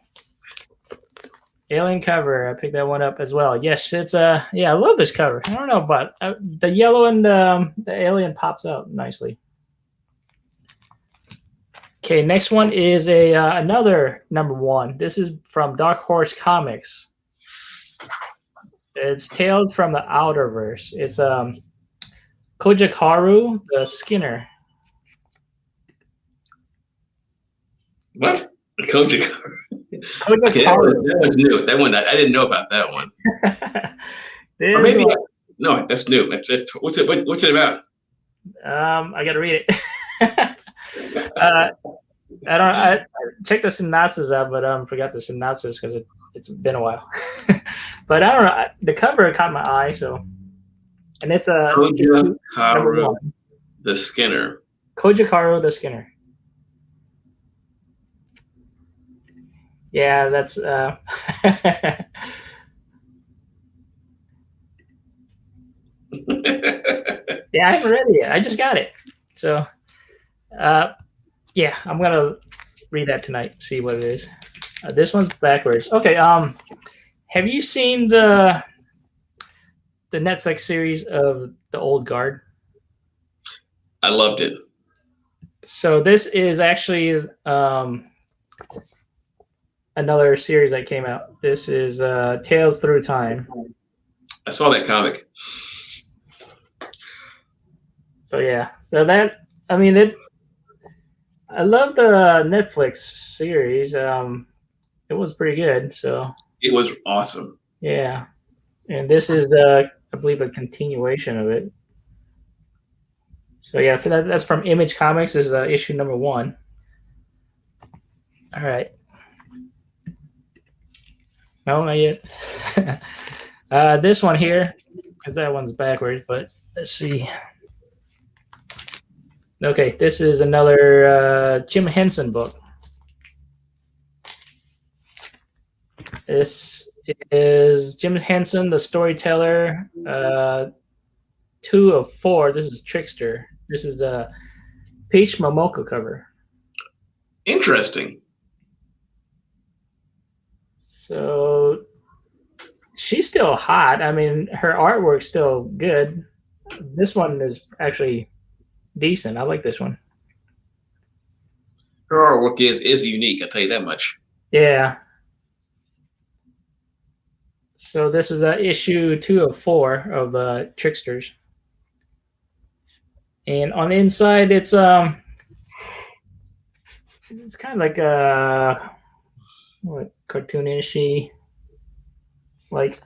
Speaker 2: Alien cover, I picked that one up as well. Yes, it's I love this cover. I don't know, but the yellow and the alien pops out nicely. Okay, next one is another #1. This is from Dark Horse Comics. It's Tales from the Outerverse. It's Kojakaru the Skinner.
Speaker 1: What? Kojakaru. Okay, that one's new. That one, I didn't know about that one. Or maybe no, that's new. What's it about?
Speaker 2: I got to read it. I checked the synopsis out, but forgot the synopsis because it's been a while. But I don't know. The cover caught my eye, so. And it's a
Speaker 1: Kojakaru the Skinner.
Speaker 2: Kojakaru the Skinner. Yeah, that's yeah, I haven't read it yet. I just got it. So yeah, I'm gonna read that tonight, see what it is. This one's backwards. Okay, have you seen the Netflix series of The Old Guard?
Speaker 1: I loved it.
Speaker 2: So this is actually another series that came out. This is Tales Through Time.
Speaker 1: I saw that comic.
Speaker 2: So yeah, so that, I mean, I love the Netflix series. It was pretty good. So
Speaker 1: it was awesome.
Speaker 2: Yeah, and this is I believe a continuation of it. So yeah, that's from Image Comics. This is issue #1. All right. No, not yet. This one here, because that one's backwards, but let's see. Okay, this is another Jim Henson book. This is Jim Henson, the storyteller, 2 of 4. This is Trickster. This is the Peach Momoko cover.
Speaker 1: Interesting.
Speaker 2: So she's still hot. I mean, her artwork's still good. This one is actually decent. I like this one.
Speaker 1: Her artwork is unique, I'll tell you that much.
Speaker 2: Yeah. So this is issue 2 of 4 of Tricksters. And on the inside, it's kind of like what, cartoonish-y, like.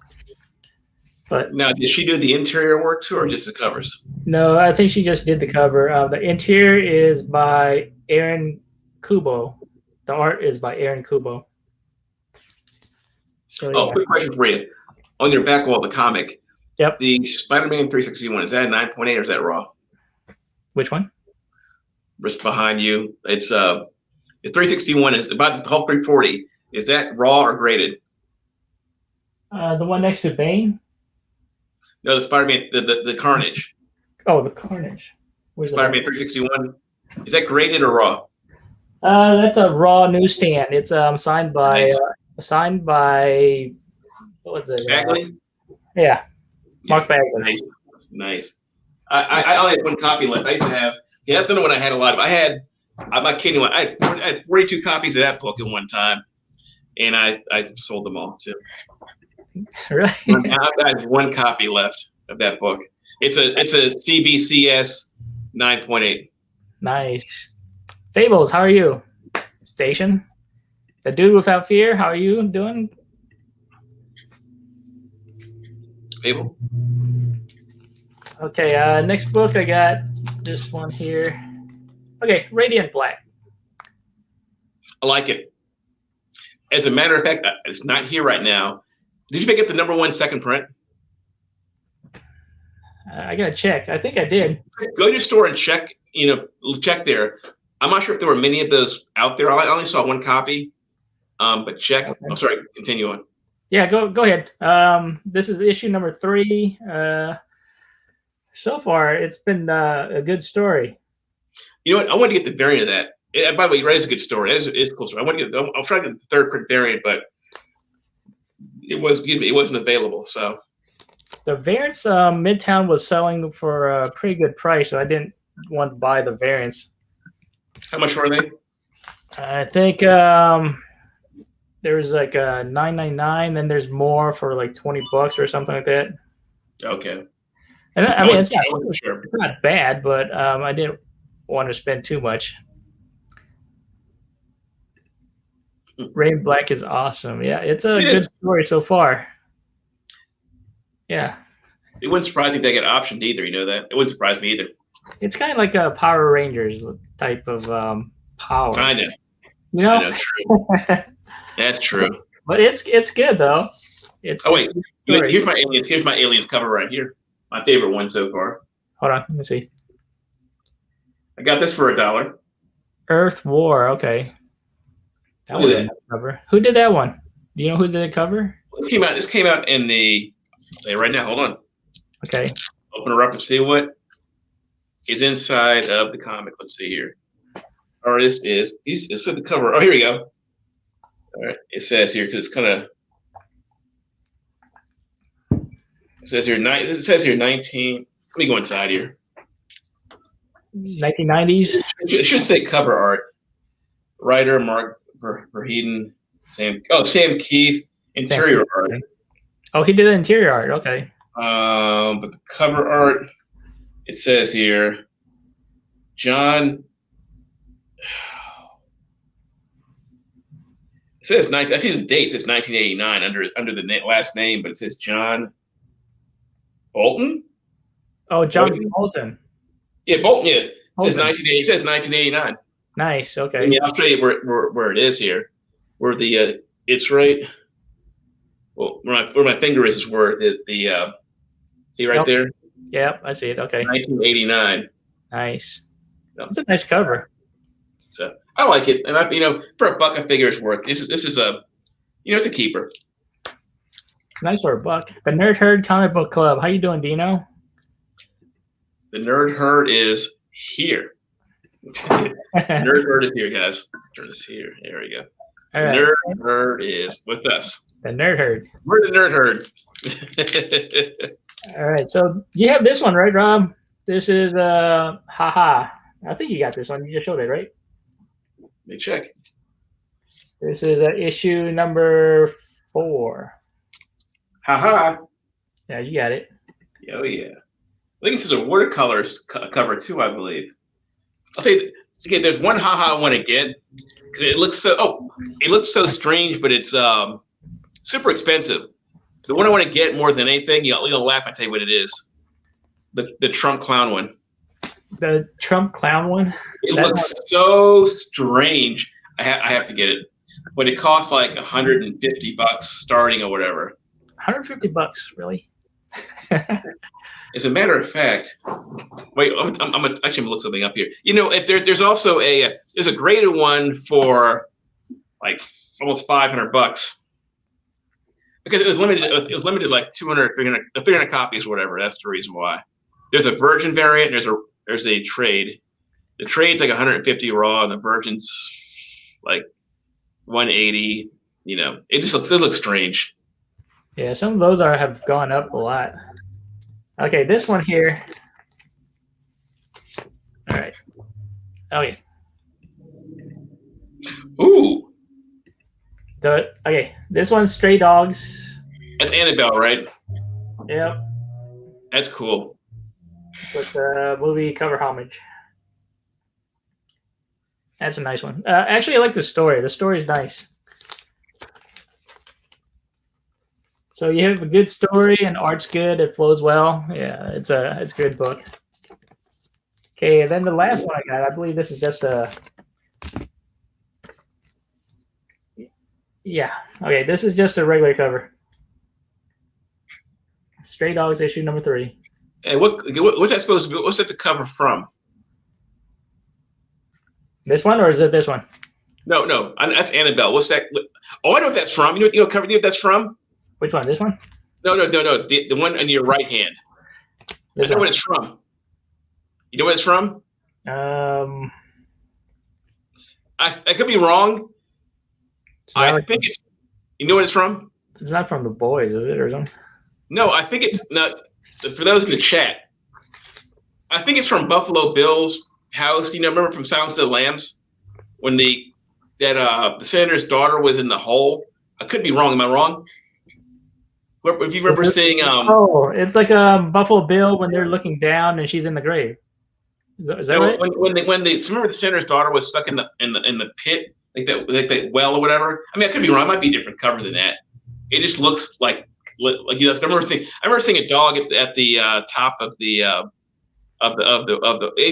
Speaker 2: But
Speaker 1: now, did she do the interior work too, or just the covers?
Speaker 2: No, I think she just did the cover. The interior is by Aaron Kubo. The art is by Aaron Kubo. So,
Speaker 1: yeah. Quick question for you. On your back wall of the comic,
Speaker 2: yep,
Speaker 1: the Spider-Man 361, is that 9.8 or is that raw?
Speaker 2: Which one?
Speaker 1: Just behind you. It's 361 is about the whole 340. Is that raw or graded?
Speaker 2: The one next to Bane?
Speaker 1: No, the Spider-Man, the Carnage.
Speaker 2: Oh, the Carnage.
Speaker 1: Spider-Man 361. Is that graded or raw?
Speaker 2: That's a raw newsstand. It's signed by
Speaker 1: Nice.
Speaker 2: What's it?
Speaker 1: Bagley?
Speaker 2: Yeah, Mark Bagley.
Speaker 1: Nice. Nice. I only had one copy left. I used to have. Yeah, that's the one I had a lot of. I'm not kidding. I had 42 copies of that book at one time, and I sold them all too.
Speaker 2: Really?
Speaker 1: I have one copy left of that book. It's a CBCS 9.8.
Speaker 2: Nice. Fables, how are you? Station, the dude without fear. How are you doing?
Speaker 1: Fable.
Speaker 2: Okay. Next book, I got this one here. Okay, Radiant Black.
Speaker 1: I like it. As a matter of fact, it's not here right now. Did you make it the #1 second print?
Speaker 2: I gotta check. I think I did.
Speaker 1: Go to your store and check. Check there. I'm not sure if there were many of those out there. I only saw one copy. But check. Okay. I'm sorry. Continue on.
Speaker 2: Yeah, go ahead. This is issue number 3. So far, it's been a good story.
Speaker 1: You know what? I want to get the variant of that. And by the way, you're right. It's a good story. It's a cool story. I'll try to get the third print variant, but it wasn't available. So
Speaker 2: the variants, Midtown was selling for a pretty good price, so I didn't want to buy the variants.
Speaker 1: How much were they?
Speaker 2: I think there's like a $9.99, then there's more for like $20 or something like that.
Speaker 1: Okay.
Speaker 2: And I mean, it's not bad, but I didn't want to spend too much. Rain Black is awesome. Yeah, it's a good story so far. Yeah.
Speaker 1: It wouldn't surprise me if they get optioned either. You know that? It wouldn't surprise me either.
Speaker 2: It's kind of like a Power Rangers type of power.
Speaker 1: I know.
Speaker 2: You know?
Speaker 1: I know, true. That's true.
Speaker 2: But it's good though.
Speaker 1: Here's my aliens. Here's my aliens cover right here. My favorite one so far.
Speaker 2: Hold on, let me see.
Speaker 1: I got this for $1.
Speaker 2: Earth War. Okay. That was a cover. Who did that one? Do you know who did the cover?
Speaker 1: This came out in the. I'll tell you right now. Hold on.
Speaker 2: Okay.
Speaker 1: Open her up and see what is inside of the comic. Let's see here. Artist is. It's the cover. Oh, here we go. All right. It says here because it's kind of. It says here 19. Let me go inside here.
Speaker 2: 1990s.
Speaker 1: It should say cover art. Writer Mark Verheiden. Sam Keith. Interior art.
Speaker 2: Oh, he did the interior art. Okay.
Speaker 1: But the cover art, it says here, John. It says I see the date. It says 1989 under the last name, but it says John Bolton.
Speaker 2: Oh, John Bolton.
Speaker 1: Yeah, Bolton. Yeah, it says 1980. It says 1989.
Speaker 2: Nice. Okay.
Speaker 1: Yeah, I'll show you where it is here. Where the it's right. Well, where my finger is where the see right there.
Speaker 2: Yep, I see it. Okay.
Speaker 1: 1989.
Speaker 2: Nice. It's a nice cover.
Speaker 1: So I like it, and for $1, I figure it's worth. This is a, it's a keeper.
Speaker 2: It's nice for $1. The Nerd Herd Comic Book Club. How you doing, Dino?
Speaker 1: The Nerd Herd is here. Nerd Herd is here, guys. Turn this here. There we go. All right. Nerd Herd is with us.
Speaker 2: The Nerd Herd.
Speaker 1: We're the Nerd
Speaker 2: Herd. All right. So you have this one, right, Rob? This is haha. I think you got this one. You just showed it, right?
Speaker 1: Let me check.
Speaker 2: This is issue number 4.
Speaker 1: Haha.
Speaker 2: Yeah, you got it.
Speaker 1: Oh yeah. I think this is a watercolor cover too, I believe. I'll say, okay, there's one haha I want to get because it looks so strange, but it's super expensive. The one I want to get more than anything, you'll laugh. I tell you what it is. The Trump clown one.
Speaker 2: The Trump clown one.
Speaker 1: It looks so strange. I have to get it, but it costs like $150 starting or whatever.
Speaker 2: $150, really?
Speaker 1: As a matter of fact, wait, I'm gonna look something up here. If there's also there's a graded one for like almost $500 because it was limited. It was limited like 300 copies or whatever. That's the reason why. There's a virgin variant. There's a trade. The trade's like 150 raw, and the Virgin's like 180. You know, it looks strange.
Speaker 2: Yeah, some of those have gone up a lot. Okay, this one here. All right. Okay.
Speaker 1: Ooh.
Speaker 2: So okay, this one's Stray Dogs.
Speaker 1: That's Annabelle, right?
Speaker 2: Yep.
Speaker 1: That's cool.
Speaker 2: It's a movie cover homage. That's a nice one. Actually, I like the story. The story's nice. So you have a good story and art's good. It flows well. Yeah, it's a good book. Okay, and then the last one I got, I believe this is just a. Yeah. Okay, this is just a regular cover. Stray Dogs issue number 3.
Speaker 1: And what's that supposed to be? What's that the cover from?
Speaker 2: This one, or is it this one?
Speaker 1: No, that's Annabelle. What's that? Oh, I know what that's from. You know, cover. You know what that's from?
Speaker 2: Which one? This one?
Speaker 1: No. The one on your right hand. I know what it's from. You know what it's from? I could be wrong. I think it's. You know what it's from?
Speaker 2: It's not from The Boys, is it, or something?
Speaker 1: No, I think it's not. For those in the chat, I think it's from Buffalo Bill's house. You know, remember from Silence of the Lambs when the senator's daughter was in the hole. I could be wrong. Am I wrong? If you remember seeing,
Speaker 2: it's like Buffalo Bill when they're looking down and she's in the grave. Is that right?
Speaker 1: When remember the senator's daughter was stuck in the pit, like that well or whatever. I mean, I could be wrong. It might be a different cover than that. It just looks like you know. I remember seeing a dog at the top of the. You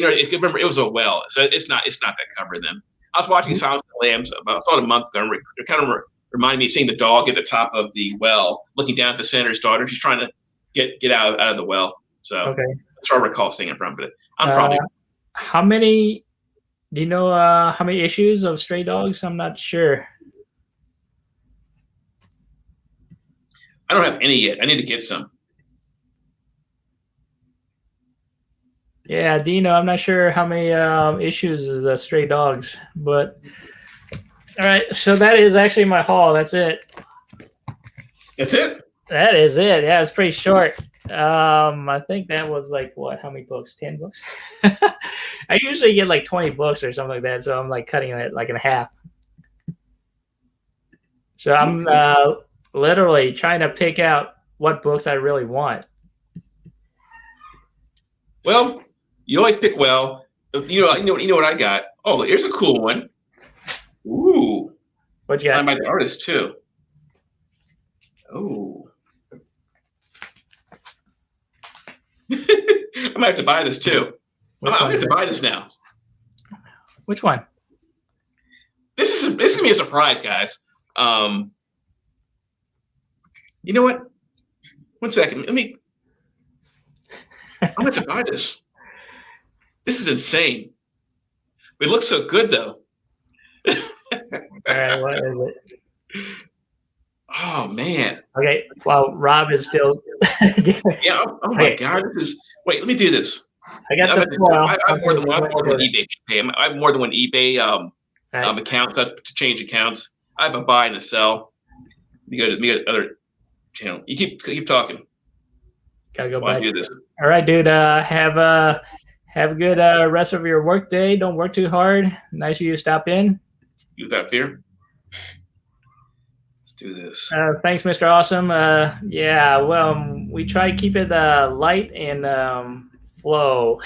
Speaker 1: know, remember it was a well, so it's not that cover then. I was watching Silence of the Lambs about a month ago. It kind of reminded me of seeing the dog at the top of the well, looking down at the senator's daughter. She's trying to get out of the well. So
Speaker 2: okay,
Speaker 1: that's where I recall seeing it from. But I'm probably.
Speaker 2: How many? Do you know how many issues of Stray Dogs? I'm not sure.
Speaker 1: I don't have any yet. I need to get some.
Speaker 2: Yeah, Dino, I'm not sure how many issues is Stray Dogs, but all right. So that is actually my haul. That's it.
Speaker 1: That's it?
Speaker 2: That is it. Yeah, it's pretty short. I think that was like what? How many books? 10 books? I usually get like 20 books or something like that, so I'm like cutting it like in half. So I'm literally trying to pick out what books I really want.
Speaker 1: Well, you always pick well. You know what I got. Oh, here's a cool one. Ooh,
Speaker 2: What you got?
Speaker 1: Signed by the artist too. Oh, I might have to buy this too. I'm gonna have to buy this now.
Speaker 2: Which one?
Speaker 1: This is gonna be a surprise, guys. You know what? 1 second. I'm gonna have to buy this. This is insane. But it looks so good, though.
Speaker 2: All right, what is it?
Speaker 1: Oh man.
Speaker 2: Okay, well, Rob is still.
Speaker 1: Yeah. Oh my God. This is. Wait. Let me do this.
Speaker 2: I got the.
Speaker 1: I have more than one eBay pay. I have more than one eBay account to change accounts. I have a buy and a sell. You go to other channel. You keep talking.
Speaker 2: Gotta go
Speaker 1: While
Speaker 2: back.
Speaker 1: I do this.
Speaker 2: All right, dude. Have a good rest of your work day. Don't work too hard. Nice of you to stop in.
Speaker 1: You without fear. Let's do this.
Speaker 2: Thanks, Mr. Awesome. Yeah, well, we try to keep it light and flow.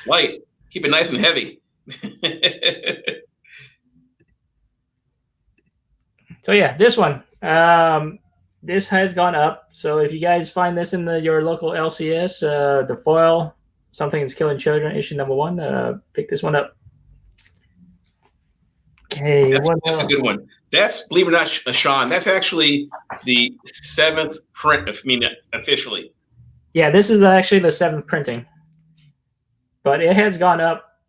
Speaker 1: Light. Keep it nice and heavy.
Speaker 2: So yeah, this one. This has gone up. So if you guys find this in your local LCS, the foil, Something is Killing Children, issue number 1, pick this one up. Okay,
Speaker 1: that's a good one. That's, believe it or not, Sean, that's actually the 7th print, officially.
Speaker 2: Yeah, this is actually the 7th printing. But it has gone up,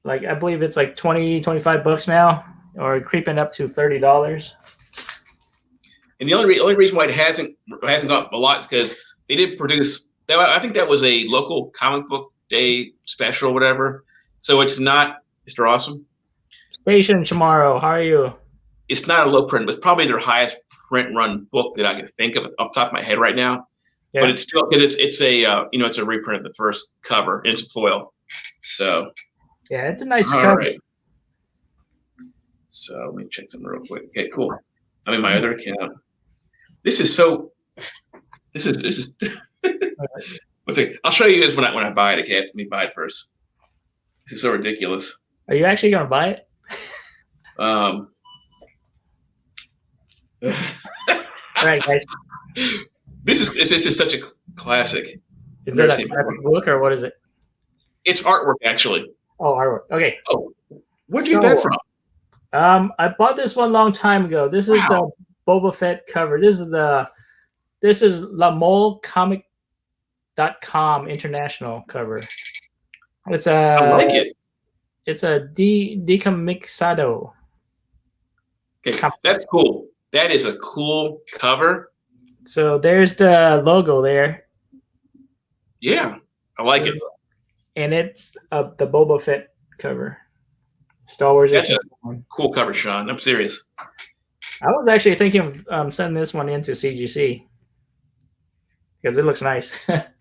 Speaker 2: like, I believe it's like 20, 25 bucks now, or creeping up to $30.
Speaker 1: And the only reason why it hasn't gone up a lot is because they did produce. I think that was a local comic book day special or whatever. So it's not Mr. Awesome.
Speaker 2: Station tomorrow. How are you?
Speaker 1: It's not a low print, but it's probably their highest print run book that I can think of off the top of my head right now. Yeah. But it's still because it's a it's a reprint of the first cover and it's a foil. So
Speaker 2: yeah, it's a nice cover. Right.
Speaker 1: So let me check something real quick. Okay, cool. I'm in my other account. This is so. This is. Let's see. I'll show you guys when I buy it. Okay, let me buy it first. This is so ridiculous.
Speaker 2: Are you actually gonna buy it?
Speaker 1: All
Speaker 2: right, guys.
Speaker 1: This is such a classic.
Speaker 2: Is that a graphic book or what is it?
Speaker 1: It's artwork, actually.
Speaker 2: Oh, artwork. Okay.
Speaker 1: Oh, where'd you get that from?
Speaker 2: I bought this one a long time ago. This is the Boba Fett cover. This is LaMoleComic.com international cover. It's
Speaker 1: I like it.
Speaker 2: It's a decomixado.
Speaker 1: Okay, that's cool. That is a cool cover.
Speaker 2: So there's the logo there.
Speaker 1: Yeah, I like it.
Speaker 2: And it's the Boba Fett cover. Star Wars.
Speaker 1: That's a cool cover, Sean. I'm serious.
Speaker 2: I was actually thinking of sending this one into CGC because it looks nice. That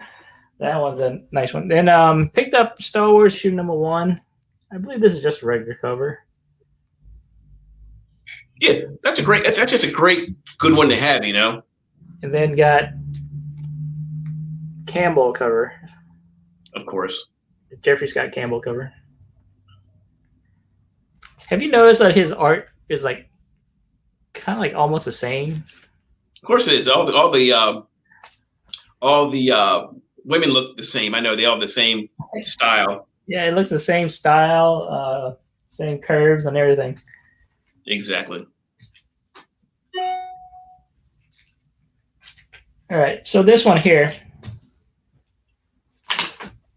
Speaker 2: one's a nice one. Then picked up Star Wars issue #1. I believe this is just a regular cover.
Speaker 1: Yeah, that's just a great, good one to have, you know.
Speaker 2: And then got Campbell cover.
Speaker 1: Of course.
Speaker 2: The Jeffrey Scott Campbell cover. Have you noticed that his art is like kind of like almost the same?
Speaker 1: Of course it is. All the women look the same. I know they all have the same style.
Speaker 2: Yeah, it looks the same style, same curves and everything.
Speaker 1: Exactly.
Speaker 2: All right, so this one here.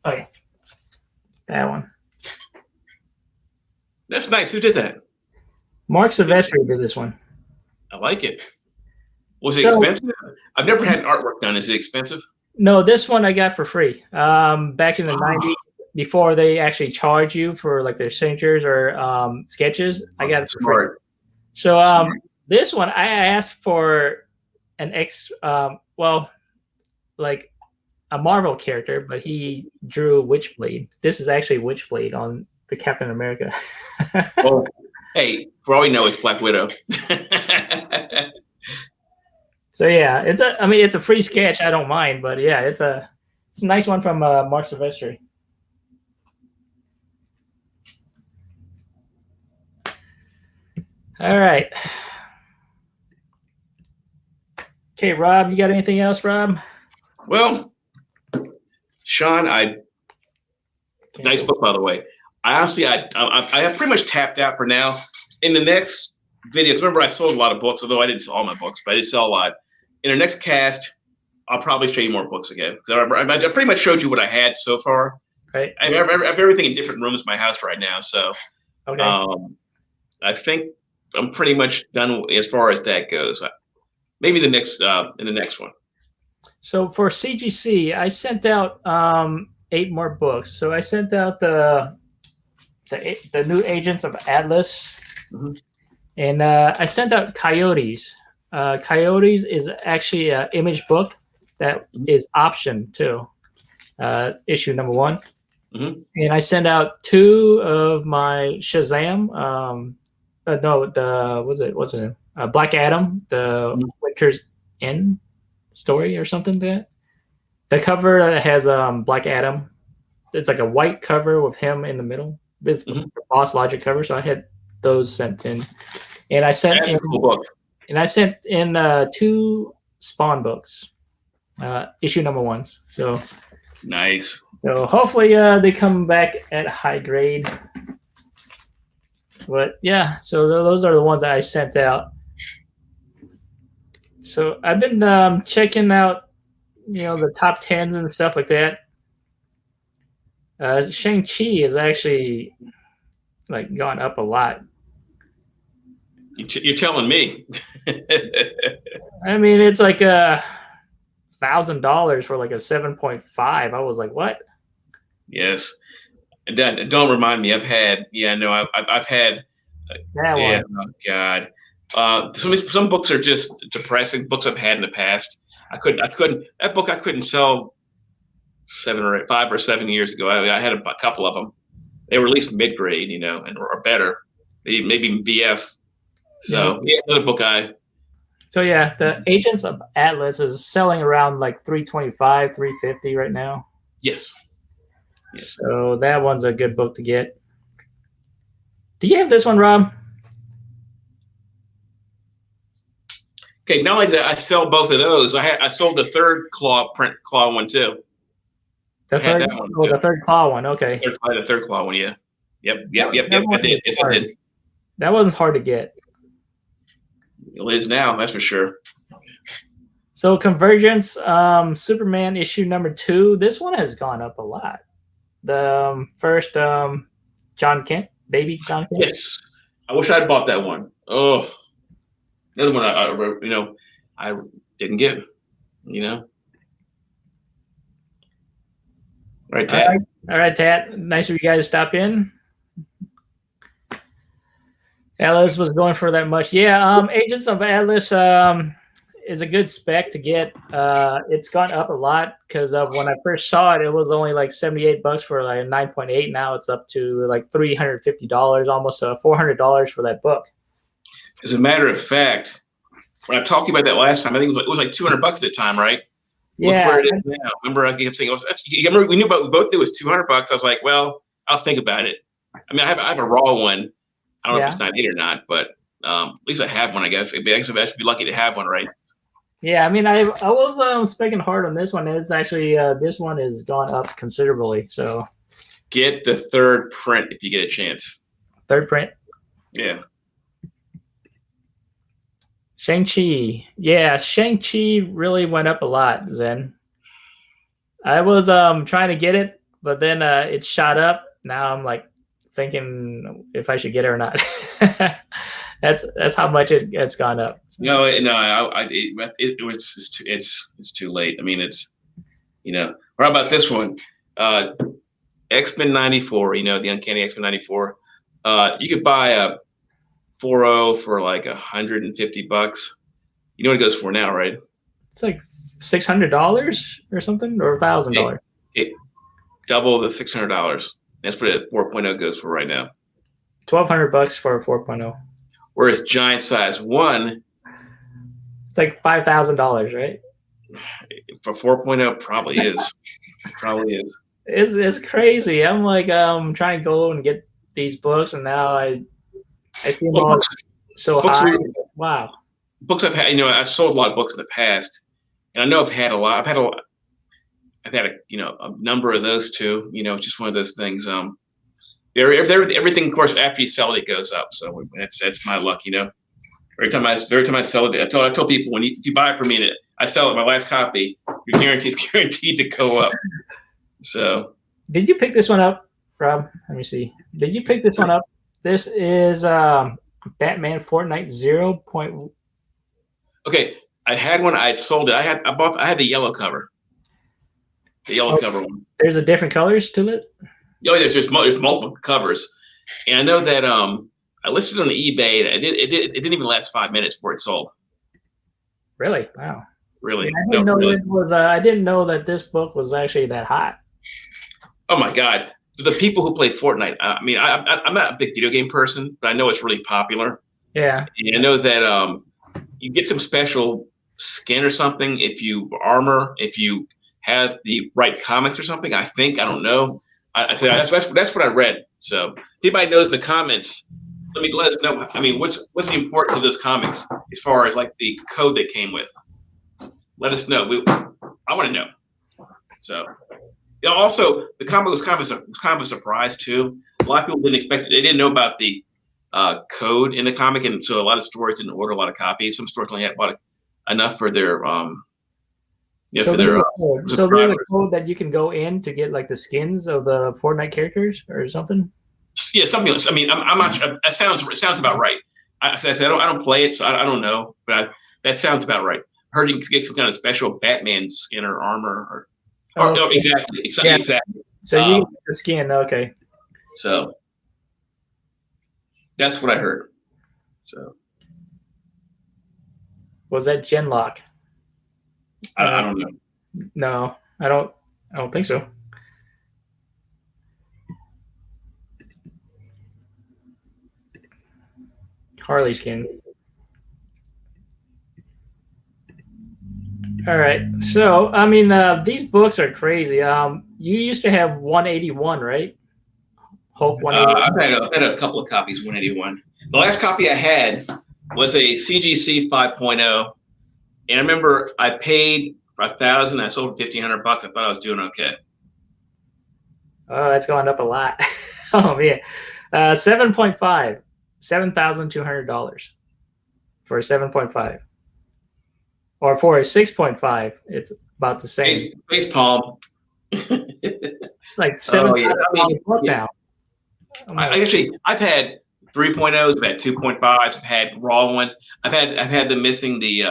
Speaker 2: Okay, that one.
Speaker 1: That's nice. Who did that?
Speaker 2: Mark Silvestri did this one.
Speaker 1: I like it. Was it expensive? I've never had artwork done. Is it expensive?
Speaker 2: No, this one I got for free. Back in the 90s, before they actually charge you for like their signatures or sketches, I got it for free. So this one I asked for an like a Marvel character, but he drew Witchblade. This is actually Witchblade on the Captain America.
Speaker 1: Well, hey, for all we know, it's Black Widow.
Speaker 2: So yeah, it's a free sketch. I don't mind, but yeah, it's a nice one from Mark Silvestri. All right. Okay, Rob, you got anything else, Rob?
Speaker 1: Well, Sean, nice book, by the way. I honestly, I have pretty much tapped out for now. In the next video, remember I sold a lot of books, although I didn't sell all my books, but I did sell a lot. In the next cast, I'll probably show you more books again. I pretty much showed you what I had so far.
Speaker 2: Right.
Speaker 1: I have everything in different rooms in my house right now, so
Speaker 2: okay.
Speaker 1: I think I'm pretty much done as far as that goes. Maybe in the next one.
Speaker 2: So for CGC, I sent out 8 more books. So I sent out the new Agents of Atlas, and I sent out Coyotes. Coyotes is actually an image book that is option too. Issue #1, and I sent out 2 of my Shazam. What's it? Black Adam, the Winter's End story or something. That the cover has Black Adam. It's like a white cover with him in the middle. It's the Boss Logic cover, so I had those sent in, and I sent
Speaker 1: That's a cool book.
Speaker 2: And I sent in 2 Spawn books, issue #1s. So
Speaker 1: nice.
Speaker 2: So hopefully they come back at high grade. But yeah, so those are the ones that I sent out. So I've been checking out, the top 10s and stuff like that. Shang Chi is actually like gone up a lot.
Speaker 1: You're telling me.
Speaker 2: I mean, it's like $1,000 for like a 7.5. I was like, what?
Speaker 1: Yes. And don't remind me. I've had I've had
Speaker 2: That
Speaker 1: yeah.
Speaker 2: one.
Speaker 1: Oh God. Some books are just depressing. Books I've had in the past. I couldn't. That book I couldn't sell 5 or 7 years ago. I had a couple of them. They were at least mid grade, or better. Maybe BF. So another book
Speaker 2: So yeah, the Agents of Atlas is selling around like 325, 350 right now.
Speaker 1: Yes.
Speaker 2: So that one's a good book to get. Do you have this one, Rob?
Speaker 1: Okay, not only did I sell both of those, I sold the third claw one too.
Speaker 2: The third claw one. Okay.
Speaker 1: The third claw one, yeah. Yep. I did. Yes, I did.
Speaker 2: That one's hard to get.
Speaker 1: It is now, that's for sure.
Speaker 2: So Convergence, Superman issue number 2. This one has gone up a lot. The first John Kent, baby John Kent.
Speaker 1: Yes, I wish I'd bought that one. Oh, another one I didn't get. Right, Tat.
Speaker 2: All right, Tat. Nice of you guys to stop in. Atlas was going for that much. Yeah, Agents of Atlas is a good spec to get. It's gone up a lot because when I first saw it, it was only like $78 for like a 9.8. Now it's up to like $350, almost $400 for that book.
Speaker 1: As a matter of fact, when I talked to you about that last time, I think it was like $200 at the time, right?
Speaker 2: Yeah.
Speaker 1: Look where it is now. Remember, I kept saying, remember we knew we both knew it was $200. I was like, well, I'll think about it. I mean, I have a raw one. I don't know if it's 98 or not, but at least I have one, I guess. I should be lucky to have one, right?
Speaker 2: Yeah, I mean, I was specking hard on this one. It's actually this one has gone up considerably. So
Speaker 1: get the third print if you get a chance.
Speaker 2: Third print.
Speaker 1: Yeah.
Speaker 2: Shang Chi. Yeah, Shang Chi really went up a lot, Zen. I was trying to get it, but then it shot up. Now I'm like thinking if I should get it or not. That's how much it's gone up.
Speaker 1: No, it's too late. I mean, it's Or how about this one? X-Men 94. The Uncanny X-Men 94. You could buy a 4.0 for like $150. You know what it goes for now, right?
Speaker 2: It's like $600 or something, or $1,000.
Speaker 1: Double the $600. That's what a 4.0 goes for right now.
Speaker 2: $1,200 for a 4.0.
Speaker 1: Whereas giant size 1,
Speaker 2: it's like $5,000, right?
Speaker 1: For 4.0, probably is. Probably is.
Speaker 2: It's crazy. I'm like trying to go and get these books, and now I see them all so high. Wow.
Speaker 1: Books I've had. I've sold a lot of books in the past, and I know I've had a lot. I've had a number of those too. Just one of those things. Everything, of course, after you sell it, it goes up. So that's my luck. Every time I sell it, I tell people if you buy it from me, and I sell it, my last copy, your guarantee is guaranteed to go up. So.
Speaker 2: Did you pick this one up, Rob? Let me see. Did you pick this one up? This is Batman Fortnite 0.
Speaker 1: Okay, I had one. I sold it. I had the yellow cover. The yellow cover one.
Speaker 2: There's a different colors to it.
Speaker 1: Oh, there's multiple covers, and I know that I listed on eBay. And it didn't even last 5 minutes before it sold.
Speaker 2: Really? Wow.
Speaker 1: Really?
Speaker 2: I didn't know it was. I didn't know that this book was actually that hot.
Speaker 1: Oh my God! The people who play Fortnite. I mean, I'm not a big video game person, but I know it's really popular.
Speaker 2: Yeah.
Speaker 1: And I know that you get some special skin or something if you have the right comics or something. I don't know. I say that's what I read. So if anybody knows in the comments, let us know. I mean, what's the importance of those comics as far as like the code they came with? Let us know. I want to know. So, also the comic was kind of a surprise too. A lot of people didn't expect it. They didn't know about the code in the comic, and so a lot of stores didn't order a lot of copies. Some stores only had bought enough for their
Speaker 2: so there's a code that you can go in to get like the skins of the Fortnite characters or something.
Speaker 1: Yeah, something else. I mean, I'm not sure. That sounds about right. I don't play it, so I don't know, but that sounds about right. Heard you can get some kind of special Batman skin or armor, or exactly.
Speaker 2: Exactly. So you get the skin, okay.
Speaker 1: So that's what I heard. So
Speaker 2: Was that Genlock?
Speaker 1: I don't know.
Speaker 2: No, I don't think so. Harley skin. All right. So, I mean, these books are crazy. You used to have 181, right? Hulk 181.
Speaker 1: I've had a couple of copies of 181. The last copy I had was a CGC 5.0, and I remember I paid for 1,000. I sold for $1,500. I thought I was doing okay.
Speaker 2: Oh, it's gone up a lot. Oh man, 7.5, $7,200 for a 7.5, or for a 6.5, it's about the same.
Speaker 1: Face palm.
Speaker 2: Like $7,000 now.
Speaker 1: I've had 3.0s, I've had 2.5s, I've had raw ones. I've had them missing the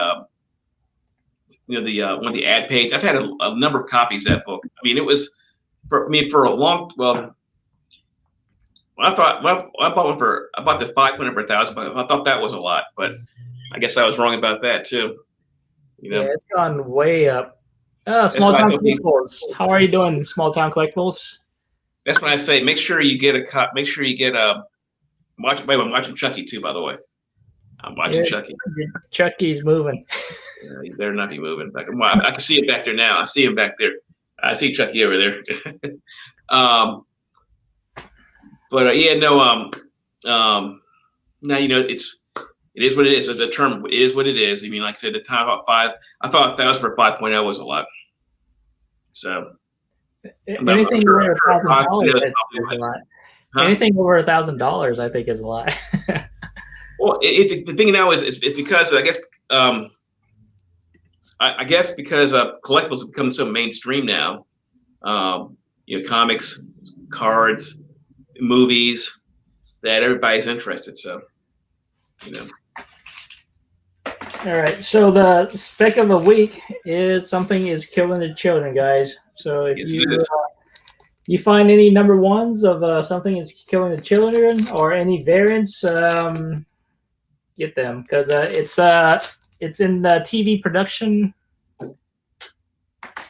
Speaker 1: one of the ad page. I've had a number of copies of that book. I mean, it was for a long. Well, I bought the 5.0 for 1,000, but I thought that was a lot. But I guess I was wrong about that too.
Speaker 2: Yeah, it's gone way up. Small Town Collectibles. How are you doing, Small Town Collectibles?
Speaker 1: That's when I say make sure you get a Make sure you get a. I'm watching Chucky too, by the way. I'm watching Chucky.
Speaker 2: Chucky's moving.
Speaker 1: He better not be moving. I can see it back there now. I see him back there. I see Chucky over there. But yeah, no. Now it is what it is. The term is what it is. I mean, like I said, the time I thought 1,000 for 5.0 was a lot. So
Speaker 2: anything over $1,000 is a lot. Anything over $1,000, I think, is a lot.
Speaker 1: Well, the thing now is it's because I guess because collectibles have become so mainstream now. Comics, cards, movies, that everybody's interested. So,
Speaker 2: All right. So the spec of the week is Something is Killing the Children, guys. So if you find any number ones of Something is Killing the Children or any variants, get them, because it's in the TV production,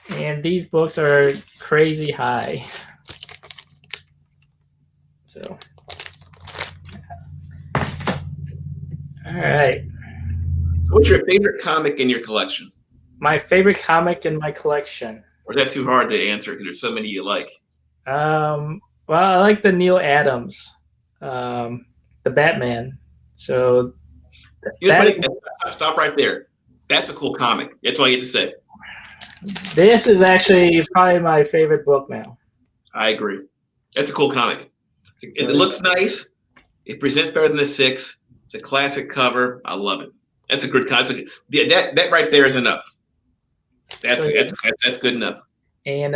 Speaker 2: and these books are crazy high. So, all right.
Speaker 1: What's your favorite comic in your collection?
Speaker 2: My favorite comic in my collection.
Speaker 1: Or is that too hard to answer because there's so many you like?
Speaker 2: Well, I like the Neil Adams, the Batman. So
Speaker 1: stop right there. That's a cool comic. That's all you have to say.
Speaker 2: This is actually probably my favorite book now.
Speaker 1: I agree. That's a cool comic. It looks nice. It presents better than the 6. It's a classic cover. I love it. That's a good concept. That right there is enough. That's good enough.
Speaker 2: And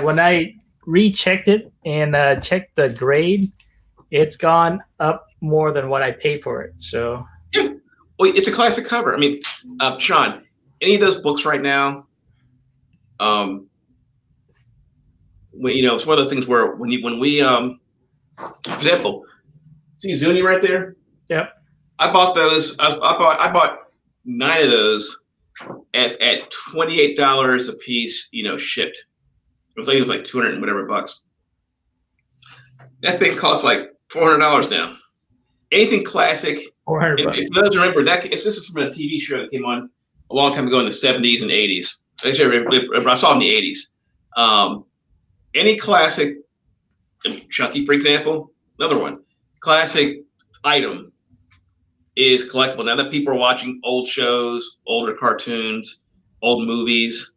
Speaker 2: when I rechecked it and checked the grade, it's gone up more than what I paid for it. So
Speaker 1: yeah, well, it's a classic cover. I mean, Sean, any of those books right now, it's one of those things where when we for example, see Zuni right there.
Speaker 2: Yep.
Speaker 1: I bought those. I bought 9 of those at $28 a piece. Shipped. It was like 200 and whatever bucks. That thing costs like $400 now. Anything classic.
Speaker 2: $400.
Speaker 1: If those remember that, this is from a TV show that came on a long time ago in the 70s and 80s. Actually, I saw it in the 80s. Any classic, Chucky, for example, another one, classic item is collectible. Now that people are watching old shows, older cartoons, old movies,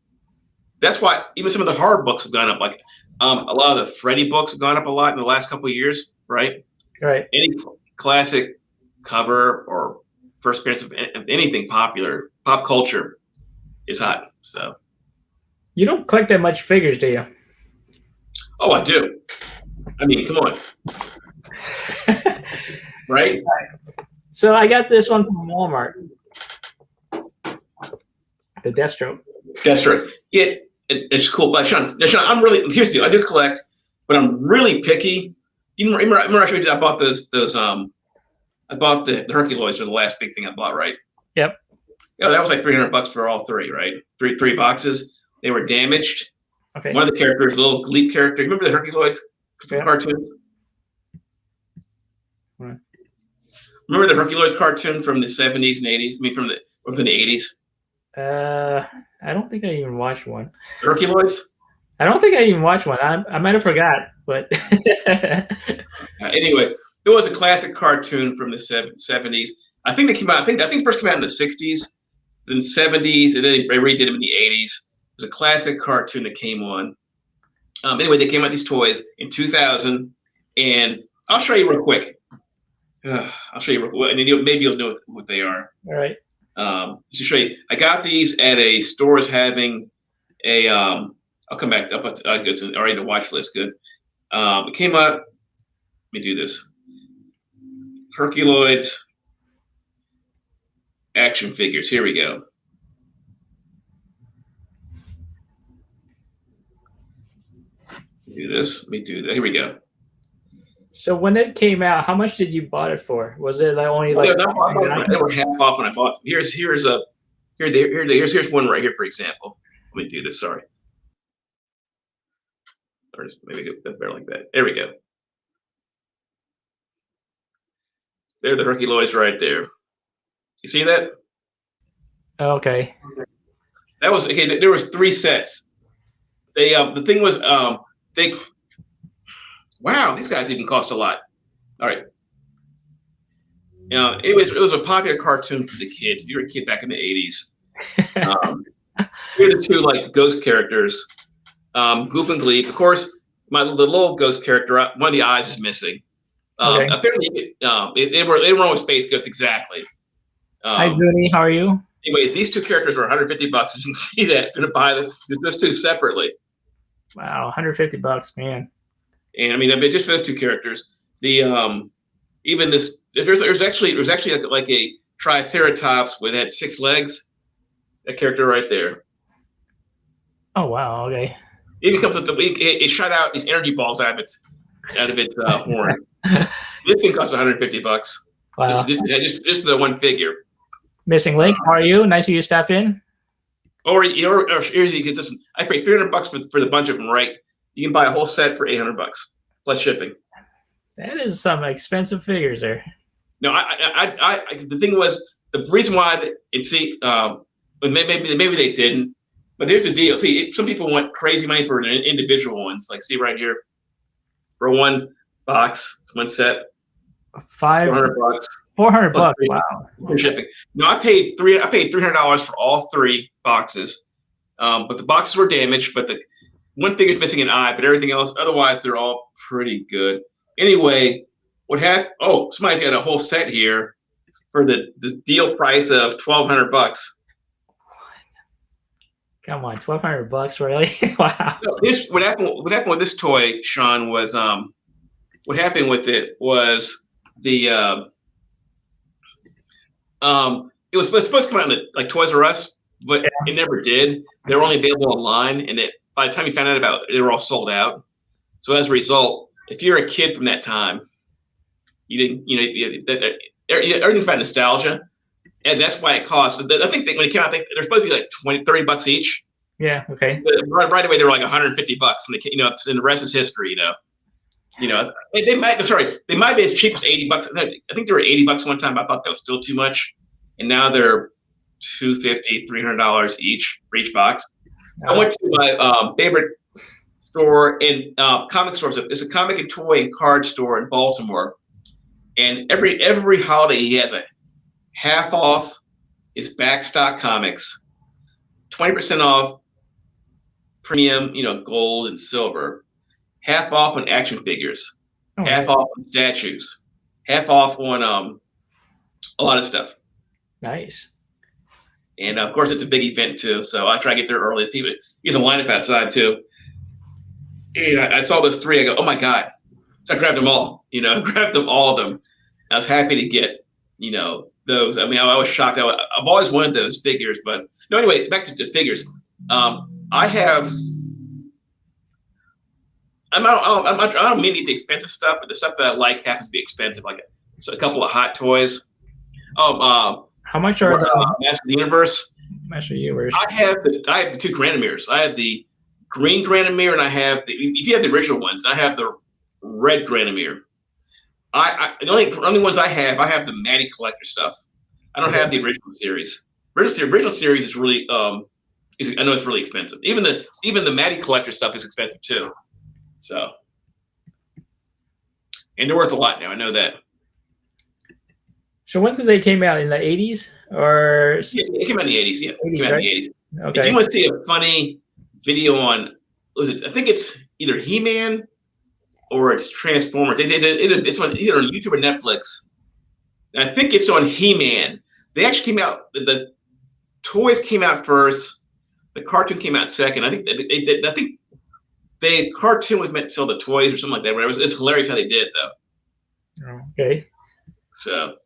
Speaker 1: that's why even some of the horror books have gone up. Like a lot of the Freddy books have gone up a lot in the last couple of years, right?
Speaker 2: Right.
Speaker 1: Any classic cover or first appearance of anything popular, pop culture is hot. So
Speaker 2: you don't collect that much figures, do you?
Speaker 1: Oh, I do. I mean, come on. Right?
Speaker 2: So I got this one from Walmart. The Deathstroke.
Speaker 1: Deathstroke. It's cool. But Sean, I'm really, here's the deal. I do collect, but I'm really picky You remember I showed you I bought I bought the Herculoids are the last big thing I bought, right?
Speaker 2: Yep.
Speaker 1: Yeah, that was like $300 for all three, right? Three boxes. They were damaged.
Speaker 2: Okay.
Speaker 1: One of the characters, a little Gleep character. Remember the Herculoids cartoon?
Speaker 2: Right.
Speaker 1: Remember the Herculoids cartoon from the 70s and 80s? I mean, from the 80s.
Speaker 2: I don't think I even watched one.
Speaker 1: Herculoids?
Speaker 2: I don't think I even watched one. I might have forgot, but
Speaker 1: anyway, it was a classic cartoon from the 70s. I think they came out. I think it first came out in the 60s, then 70s, and then they redid them in the 80s. It was a classic cartoon that came on. Anyway, they came out these toys in 2000, and I'll show you real quick. I'll show you real quick, and then maybe you'll know what they are.
Speaker 2: All right.
Speaker 1: To show you, I got these at a store having a. I'll come back up. It's already the watch list. Good. It came out. Let me do this. Herculoids action figures. Here we go. Do this. Let me do that. Here we go.
Speaker 2: So when it came out, how much did you bought it for? Was it like only like?
Speaker 1: They were half off when I bought. Here's one right here, for example. Let me do this. Sorry. Or maybe get better like that. There we go. They're the Herculoids right there. You see that?
Speaker 2: Okay.
Speaker 1: That was okay. There was 3 sets. They the thing was they. Wow, these guys even cost a lot. All right. It was a popular cartoon for the kids. You were a kid back in the 80s. Here are the 2 like ghost characters. Goop and Gleep. Of course, the little ghost character, one of the eyes is missing.
Speaker 2: Okay.
Speaker 1: Apparently, they were always space ghosts exactly.
Speaker 2: Hi, Zuni. How are you?
Speaker 1: Anyway, these 2 characters were $150. As you can see that, I'm going to buy those 2 separately.
Speaker 2: Wow, $150, man.
Speaker 1: And I mean, just those 2 characters. The even this, it was actually like a Triceratops with had 6 legs. That character right there.
Speaker 2: Oh wow. Okay.
Speaker 1: It comes with it shot out these energy balls out of its horn. This thing costs $150.
Speaker 2: Wow.
Speaker 1: Just the one figure.
Speaker 2: Missing Link, how are you? Nice of you to step in.
Speaker 1: Or here's you get this. I paid $300 for the bunch of them. Right, you can buy a whole set for $800 plus shipping.
Speaker 2: That is some expensive figures there.
Speaker 1: No, the thing was the reason why maybe they didn't. But here's the deal. See, some people want crazy money for individual ones. Like, see right here, for one box, one set, $400.
Speaker 2: $400. Wow.
Speaker 1: Shipping. No, I paid $300 for all 3 boxes. But the boxes were damaged. But the one figure's missing an eye. But everything else, otherwise, they're all pretty good. Anyway, what happened? Oh, somebody's got a whole set here for the deal price of $1,200.
Speaker 2: Come on, $1,200, really? Wow.
Speaker 1: What happened with this toy, Sean, was what happened with it was the it was supposed to come out in like Toys R Us, but it never did. They were only available online, and by the time you found out about it, they were all sold out. So as a result, if you're a kid from that time, you didn't, everything's about nostalgia. And that's why it costs. I think when it came out, they're supposed to be like $20-$30 each.
Speaker 2: Yeah. Okay.
Speaker 1: But right away, they were like $150 when they came. And the rest is history. They might be as cheap as $80. I think they were $80 one time. I thought that was still too much, and now they're $250, $300 each for each box. I went to my favorite store in comic stores. It's a comic and toy and card store in Baltimore, and every holiday he has a half off his backstock comics, 20% off premium, gold and silver, half off on action figures, half off on statues, half off on a lot of stuff.
Speaker 2: Nice.
Speaker 1: And of course, it's a big event too, so I try to get there early. There's a lineup outside too. And I saw those 3. I go, oh my god! So I grabbed them all. Grabbed them all of them. I was happy to get those. I mean, I was shocked. I've always wanted those figures, but no. Anyway, back to the figures. I have I don't mean the expensive stuff, but the stuff that I like happens to be expensive, like a couple of hot toys.
Speaker 2: How much are the
Speaker 1: Master of the Universe?
Speaker 2: Master Universe?
Speaker 1: I have the two Granomirs. I have the green Granomir, and I have if you have the original ones, I have the red Granomir. The only ones I have the Matty Collector stuff. I don't have the original series. Original series is really I know it's really expensive. Even the Matty Collector stuff is expensive too. So, and they're worth a lot now. I know that.
Speaker 2: So when did they came out, in the 80s or?
Speaker 1: Yeah, it came out in the 80s. Yeah,
Speaker 2: 80s,
Speaker 1: it came out in the 80s.
Speaker 2: Okay.
Speaker 1: If you want to see a funny video on, I think it's either He-Man or it's Transformers. It's on either on YouTube or Netflix. I think it's on He-Man. They actually came out. The toys came out first. The cartoon came out second. I think the cartoon was meant to sell the toys or something like that. It's hilarious how they did it, though.
Speaker 2: Okay.
Speaker 1: So,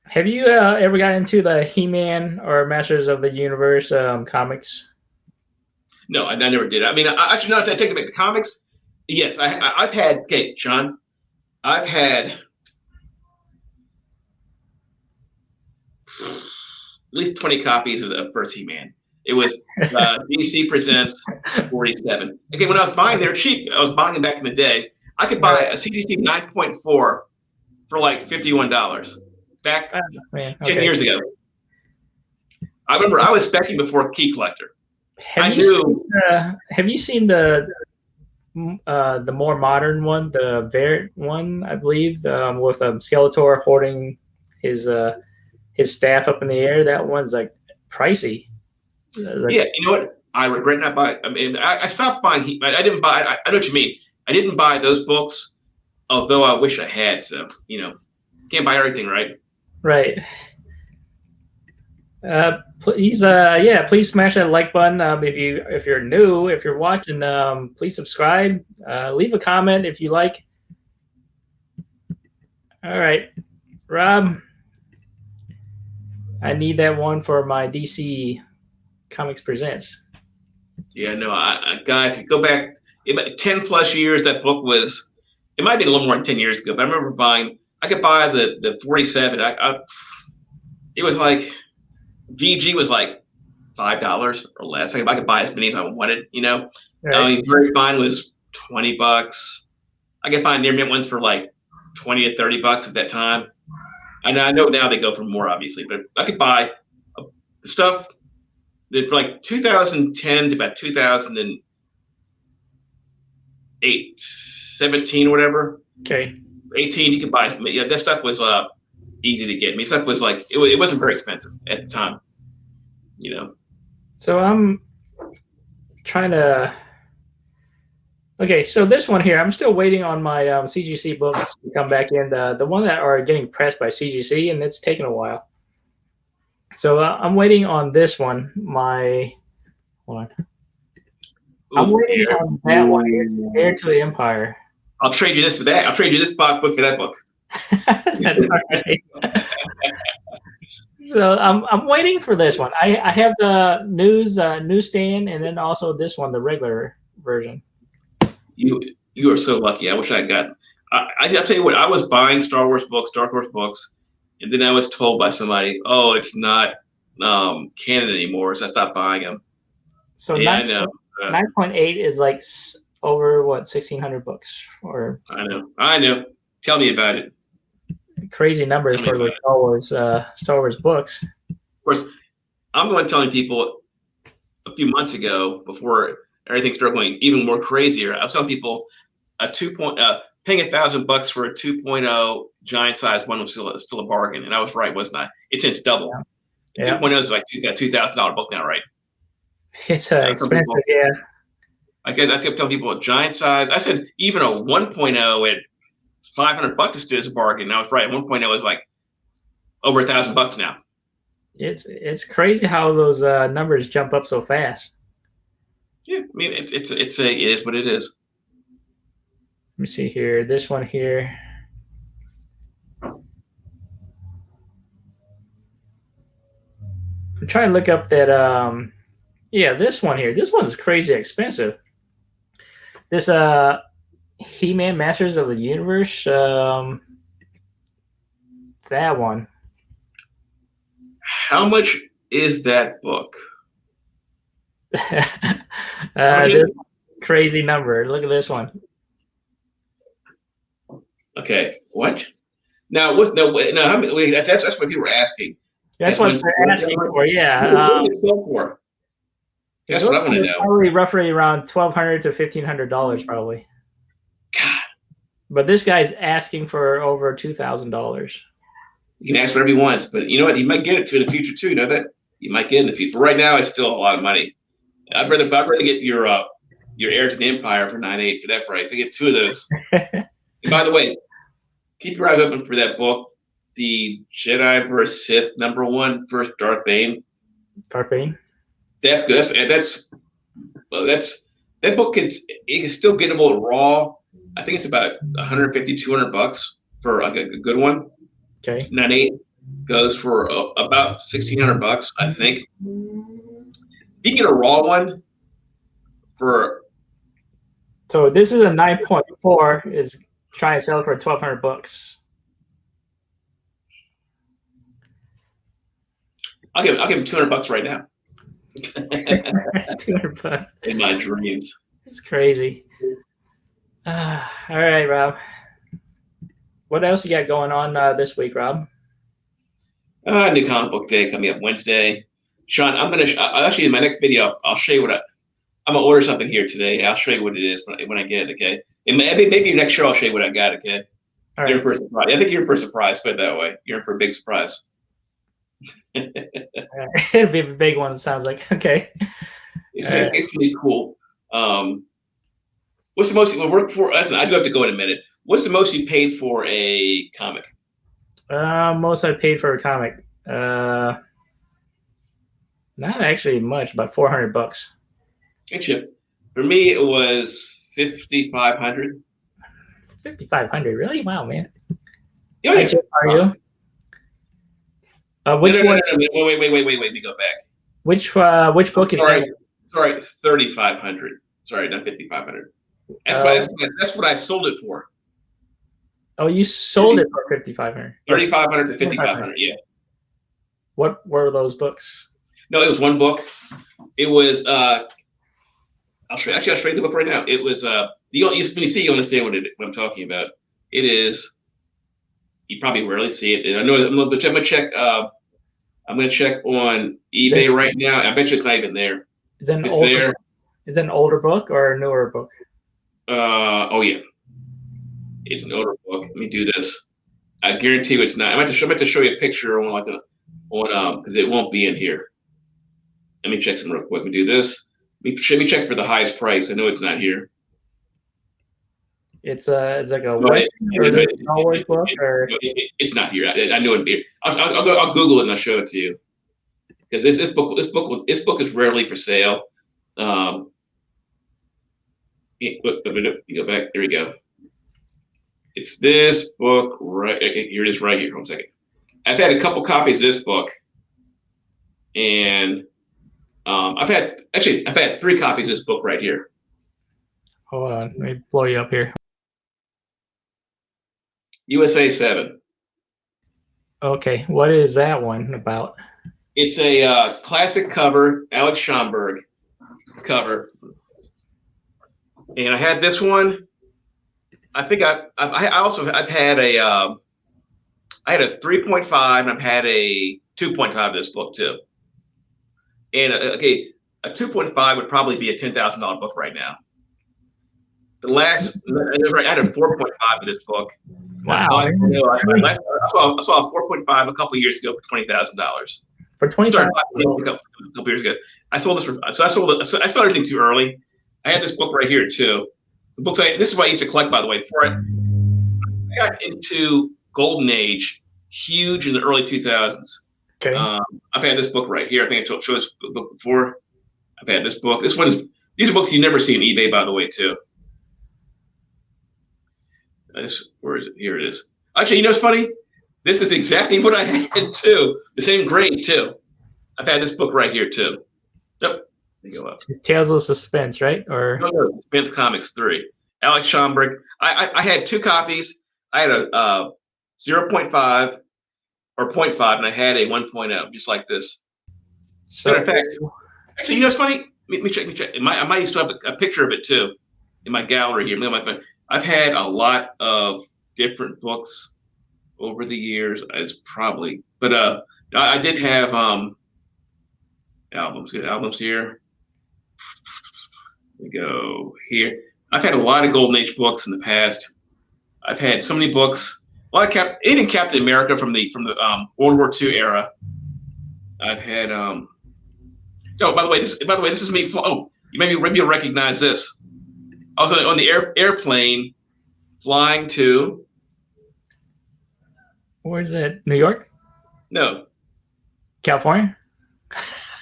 Speaker 2: have you ever got into the He-Man or Masters of the Universe comics?
Speaker 1: No, I never did. I mean, actually, not to take it back. The comics, yes, I've had. Okay, John, I've had at least 20 copies of the first He-Man. It was DC Presents 47. Okay, when I was buying, they were cheap. I was buying them back in the day. I could buy a CGC 9.4 for like $51 back 10 years ago. I remember I was specking before Key Collector.
Speaker 2: Have you seen the more modern one, the Variant one, I believe, with Skeletor holding his staff up in the air? That one's like pricey.
Speaker 1: Yeah, you know what? I regret not buying. I mean, I stopped buying. I didn't buy. I know what you mean. I didn't buy those books, although I wish I had. So can't buy everything, right?
Speaker 2: Right. Please, please smash that like button. If you're new, if you're watching, please subscribe. Leave a comment if you like. All right, Rob, I need that one for my DC Comics Presents.
Speaker 1: Yeah, no, guys, go back 10 plus years. That book was. It might be a little more than 10 years ago, but I remember buying. I could buy the 47. It was like. VG was like $5 or less. I could buy as many as I wanted, Right. I mean, Very Fine was $20. I could find near mint ones for like $20 to $30 at that time. And I know now they go for more, obviously, but I could buy the stuff that like 2010 to about 2008, 17 or whatever.
Speaker 2: Okay.
Speaker 1: 18, you could buy. Yeah, that stuff was easy to get. I mean, stuff was like it wasn't very expensive at the time,
Speaker 2: So I'm trying to. Okay, so this one here, I'm still waiting on my CGC books to come back in. The one that are getting pressed by CGC, and it's taken a while. So I'm waiting on this one. Hold on. I'm waiting on that one here, Heir to the Empire.
Speaker 1: I'll trade you this for that. I'll trade you this book for that book.
Speaker 2: That's all right. So I'm waiting for this one. I have the newsstand, and then also this one, the regular version.
Speaker 1: You are so lucky. I wish I had gotten. I'll tell you what. I was buying Star Wars books, Dark Horse books, and then I was told by somebody, "Oh, it's not canon anymore," so I stopped buying them.
Speaker 2: So yeah, I know. 9.8 is like over 1,600 books, or
Speaker 1: I know. Tell me about it.
Speaker 2: Crazy numbers for the Star Wars books.
Speaker 1: Of course, I'm the one telling people a few months ago, before everything started going even more crazier. I was telling people paying $1,000 for a 2.0 giant size one was still a bargain, and I was right, wasn't I? It's double. Yeah. 2.0 is like $2,000 book now, right?
Speaker 2: It's expensive, yeah.
Speaker 1: I kept telling people a giant size. I said even a 1.0 at $500 is still a bargain. I was right. 1.0 is like over $1,000 now.
Speaker 2: It's crazy how those numbers jump up so fast.
Speaker 1: Yeah, I mean it is what it is.
Speaker 2: Let me see here. This one here. I'm trying to look up that. Yeah, this one here. This one's crazy expensive. This He-Man Masters of the Universe. That one.
Speaker 1: How much is that book?
Speaker 2: This crazy number. Look at this one.
Speaker 1: Okay, what? Now, what? No, how many, that's what people were asking.
Speaker 2: That's what they're asking for. Yeah.
Speaker 1: What is it sold for? That's what I want to know.
Speaker 2: Probably roughly around $1,200 to $1,500, probably.
Speaker 1: God.
Speaker 2: But this guy's asking for over $2,000.
Speaker 1: You can ask whatever he wants, but you know what? He might get it in the future too. You know that? You might get it in the future. But right now, it's still a lot of money. I'd rather get your Heir to the Empire for $9.8 for that price. I get 2 of those. And by the way, keep your eyes open for that book, the Jedi vs. Sith #1 versus Darth Bane.
Speaker 2: Darth Bane.
Speaker 1: That's good. That book is still gettable raw. I think it's about $150, $200 for like a good one.
Speaker 2: Okay.
Speaker 1: 9.8 goes for about $1,600, I think. You can get a raw one for.
Speaker 2: So this is a 9.4. Is trying to sell for $1,200.
Speaker 1: I'll give him $200 right now.
Speaker 2: $200
Speaker 1: in my dreams.
Speaker 2: It's crazy. All right, Rob. What else you got going on this week, Rob?
Speaker 1: New comic book day coming up Wednesday. Sean, I'm gonna actually in my next video I'll show you what I'm gonna order something here today. I'll show you what it is when I get it. Okay, and maybe next show I'll show you what I got. Okay,
Speaker 2: all
Speaker 1: you're
Speaker 2: right.
Speaker 1: in for a surprise. I think you're in for a surprise. Put it that way. You're in for a big surprise.
Speaker 2: It'll be a big one. It sounds like. Okay.
Speaker 1: It's gonna be cool. What's the most you work for? Listen, I do have to go in a minute. What's the most you paid for a comic?
Speaker 2: Most I paid for a comic. Not actually much, about $400.
Speaker 1: Hey, Chip. For me, it was $5,500.
Speaker 2: $5,500, really? Wow, man.
Speaker 1: Oh, yeah.
Speaker 2: Chip, how are you? Which one?
Speaker 1: Wait. Let me go back.
Speaker 2: Which book is that?
Speaker 1: Sorry, 3,500. Sorry, not 5,500. That's what I sold it for.
Speaker 2: Oh, you sold it for 5,500.
Speaker 1: 3,500 to 5,500. Yeah.
Speaker 2: What were those books?
Speaker 1: No, it was one book. It was. I'll show you the book right now. It was. When you see, you understand what I'm talking about. It is. You probably rarely see it. I know. I'm gonna check. I'm gonna check on eBay right now. I bet you it's not even there.
Speaker 2: Is it an older book or a newer book?
Speaker 1: Oh yeah. It's an older book. Let me do this. I guarantee you it's not. I might have to show you a picture on because it won't be in here. Let me check some real quick. We do this. Let me check for the highest price. I know it's not here.
Speaker 2: It's like a Star Wars book, or
Speaker 1: it's not here. I knew it'd be here. I'll Google it and I'll show it to you. Because this book is rarely for sale. Look, you go back. Here we go. It's this book right here. It is right here. 1 second. I've had a couple copies of this book, and I've had 3 copies of this book right here.
Speaker 2: Hold on, let me blow you up here.
Speaker 1: USA 7.
Speaker 2: Okay, what is that one about?
Speaker 1: It's a classic cover, Alex Schomburg cover, and I had this one. I think I've had a I had a 3.5 and I've had a 2.5 of this book too. And a 2.5 would probably be a $10,000 book right now. I had a 4.5 of this book.
Speaker 2: Wow!
Speaker 1: I saw a 4.5 a couple years ago for $20,000.
Speaker 2: For $20,000.
Speaker 1: A couple years ago, I sold this for. So I sold everything too early. I had this book right here too. This is what I used to collect, by the way. Before I got into Golden Age, huge in the early 2000s.
Speaker 2: Okay.
Speaker 1: I've had this book right here. I think I showed this book before. I've had this book. These are books you never see on eBay, by the way, too. Where is it? Here it is. Actually, you know what's funny? This is exactly what I had too. The same grade too. I've had this book right here too. Yep. They go up.
Speaker 2: Tales of Suspense, right? Or
Speaker 1: No, Suspense Comics 3. Alex Schomburg. I had 2 copies. I had a 0.5 or 0.5, and I had a 1.0, just like this.
Speaker 2: so.
Speaker 1: Matter of fact, actually, it's funny. Let me check. I might still have a picture of it too in my gallery here. I've had a lot of different books over the years. But I did have albums. Good albums here. We go here. I've had a lot of Golden Age books in the past. I've had so many books. A lot of anything Captain America from the World War II era. I've had oh, by the way, this is me. Oh, maybe you'll recognize this. I was on the airplane flying to.
Speaker 2: Where is it? New York?
Speaker 1: No.
Speaker 2: California?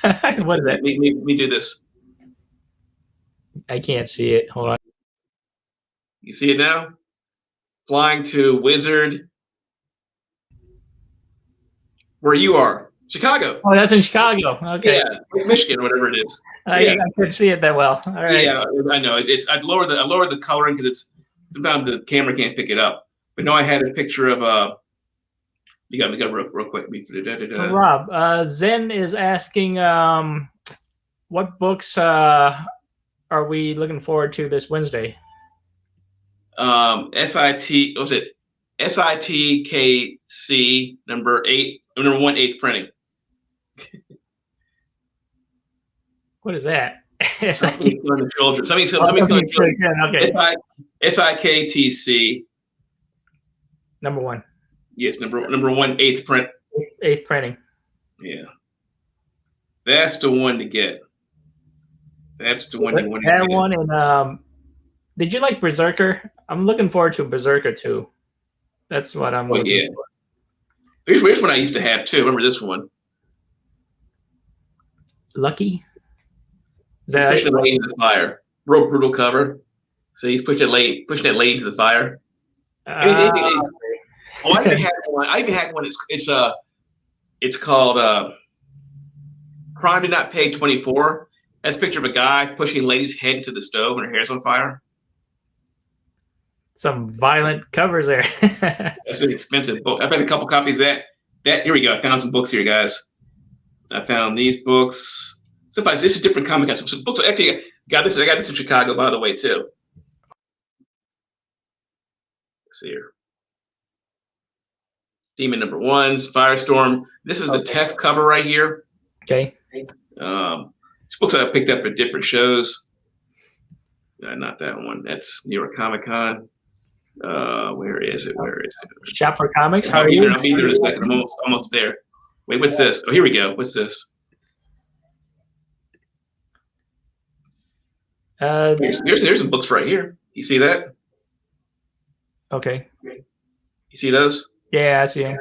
Speaker 2: What is that?
Speaker 1: Let me do this.
Speaker 2: I can't see it. Hold on.
Speaker 1: You see it now? Flying to Wizard. Where you are. Chicago.
Speaker 2: Oh, that's in Chicago. Okay.
Speaker 1: Yeah, Michigan, whatever it is.
Speaker 2: I couldn't see it that well. All right.
Speaker 1: Yeah, I know. I'd lower the coloring because sometimes the camera can't pick it up. But no, I had a picture of you got real quick.
Speaker 2: Rob, Zen is asking what books are we looking forward to this Wednesday?
Speaker 1: SIT, what was it? SITKC number 1 8th printing.
Speaker 2: What is that?
Speaker 1: Something's killing the children. Something's killing the children.
Speaker 2: Okay.
Speaker 1: SIKTC.
Speaker 2: Number 1.
Speaker 1: Yes, number 1 8th print.
Speaker 2: 8th printing.
Speaker 1: Yeah. That's the one to get. That's the one you want to get.
Speaker 2: That one, and did you like Berserker? I'm looking forward to Berserker too. That's what I'm looking for.
Speaker 1: Here's one I used to have too. Remember this one?
Speaker 2: Lucky?
Speaker 1: He's pushing it late into the fire. Real brutal cover. So he's pushing it late into the fire. I even had one. It's called Crime Did Not Pay 24. That's a picture of a guy pushing a lady's head into the stove and her hair's on fire.
Speaker 2: Some violent covers there.
Speaker 1: That's an expensive book. I've had a couple copies of that. Here we go. I found some books here, guys. I found these books. Sometimes this is a different comic. Some books. Actually, I got this in Chicago, by the way, too. Let's see here. Demon number 1s, Firestorm. This is the test cover right here.
Speaker 2: Okay.
Speaker 1: These books I picked up at different shows. Not that one. That's New York Comic Con. Where is it?
Speaker 2: Shop for Comics. How
Speaker 1: I'll
Speaker 2: are
Speaker 1: be
Speaker 2: you?
Speaker 1: I'll be there in a second. I'm almost there. Wait, what's this? Oh, here we go. What's this? There's some books right here. You see that?
Speaker 2: Okay.
Speaker 1: You see those?
Speaker 2: Yeah, I see them.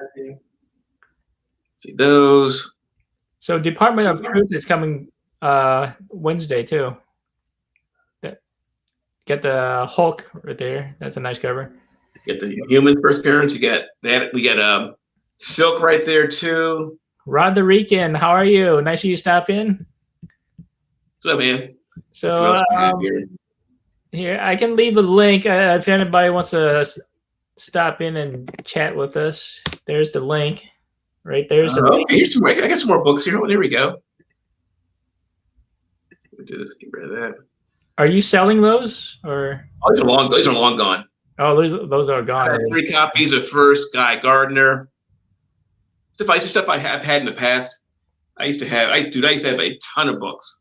Speaker 1: See those?
Speaker 2: So Department of Truth is coming Wednesday too. Get the Hulk right there. That's a nice cover.
Speaker 1: Get the Human first appearance. You got that. We got Silk right there too.
Speaker 2: Rod the Rican, how are you? Nice of you stop in.
Speaker 1: What's up, man?
Speaker 2: So here I can leave the link if anybody wants to stop in and chat with us. There's the link. Right there's the link.
Speaker 1: Here's some. I got some more books here. Oh, there we go. Get rid of that.
Speaker 2: Are you selling those or?
Speaker 1: Oh, these are long gone.
Speaker 2: Oh, those are gone.
Speaker 1: I have 3 copies of First Guy Gardner. Stuff I have had in the past. I used to have a ton of books.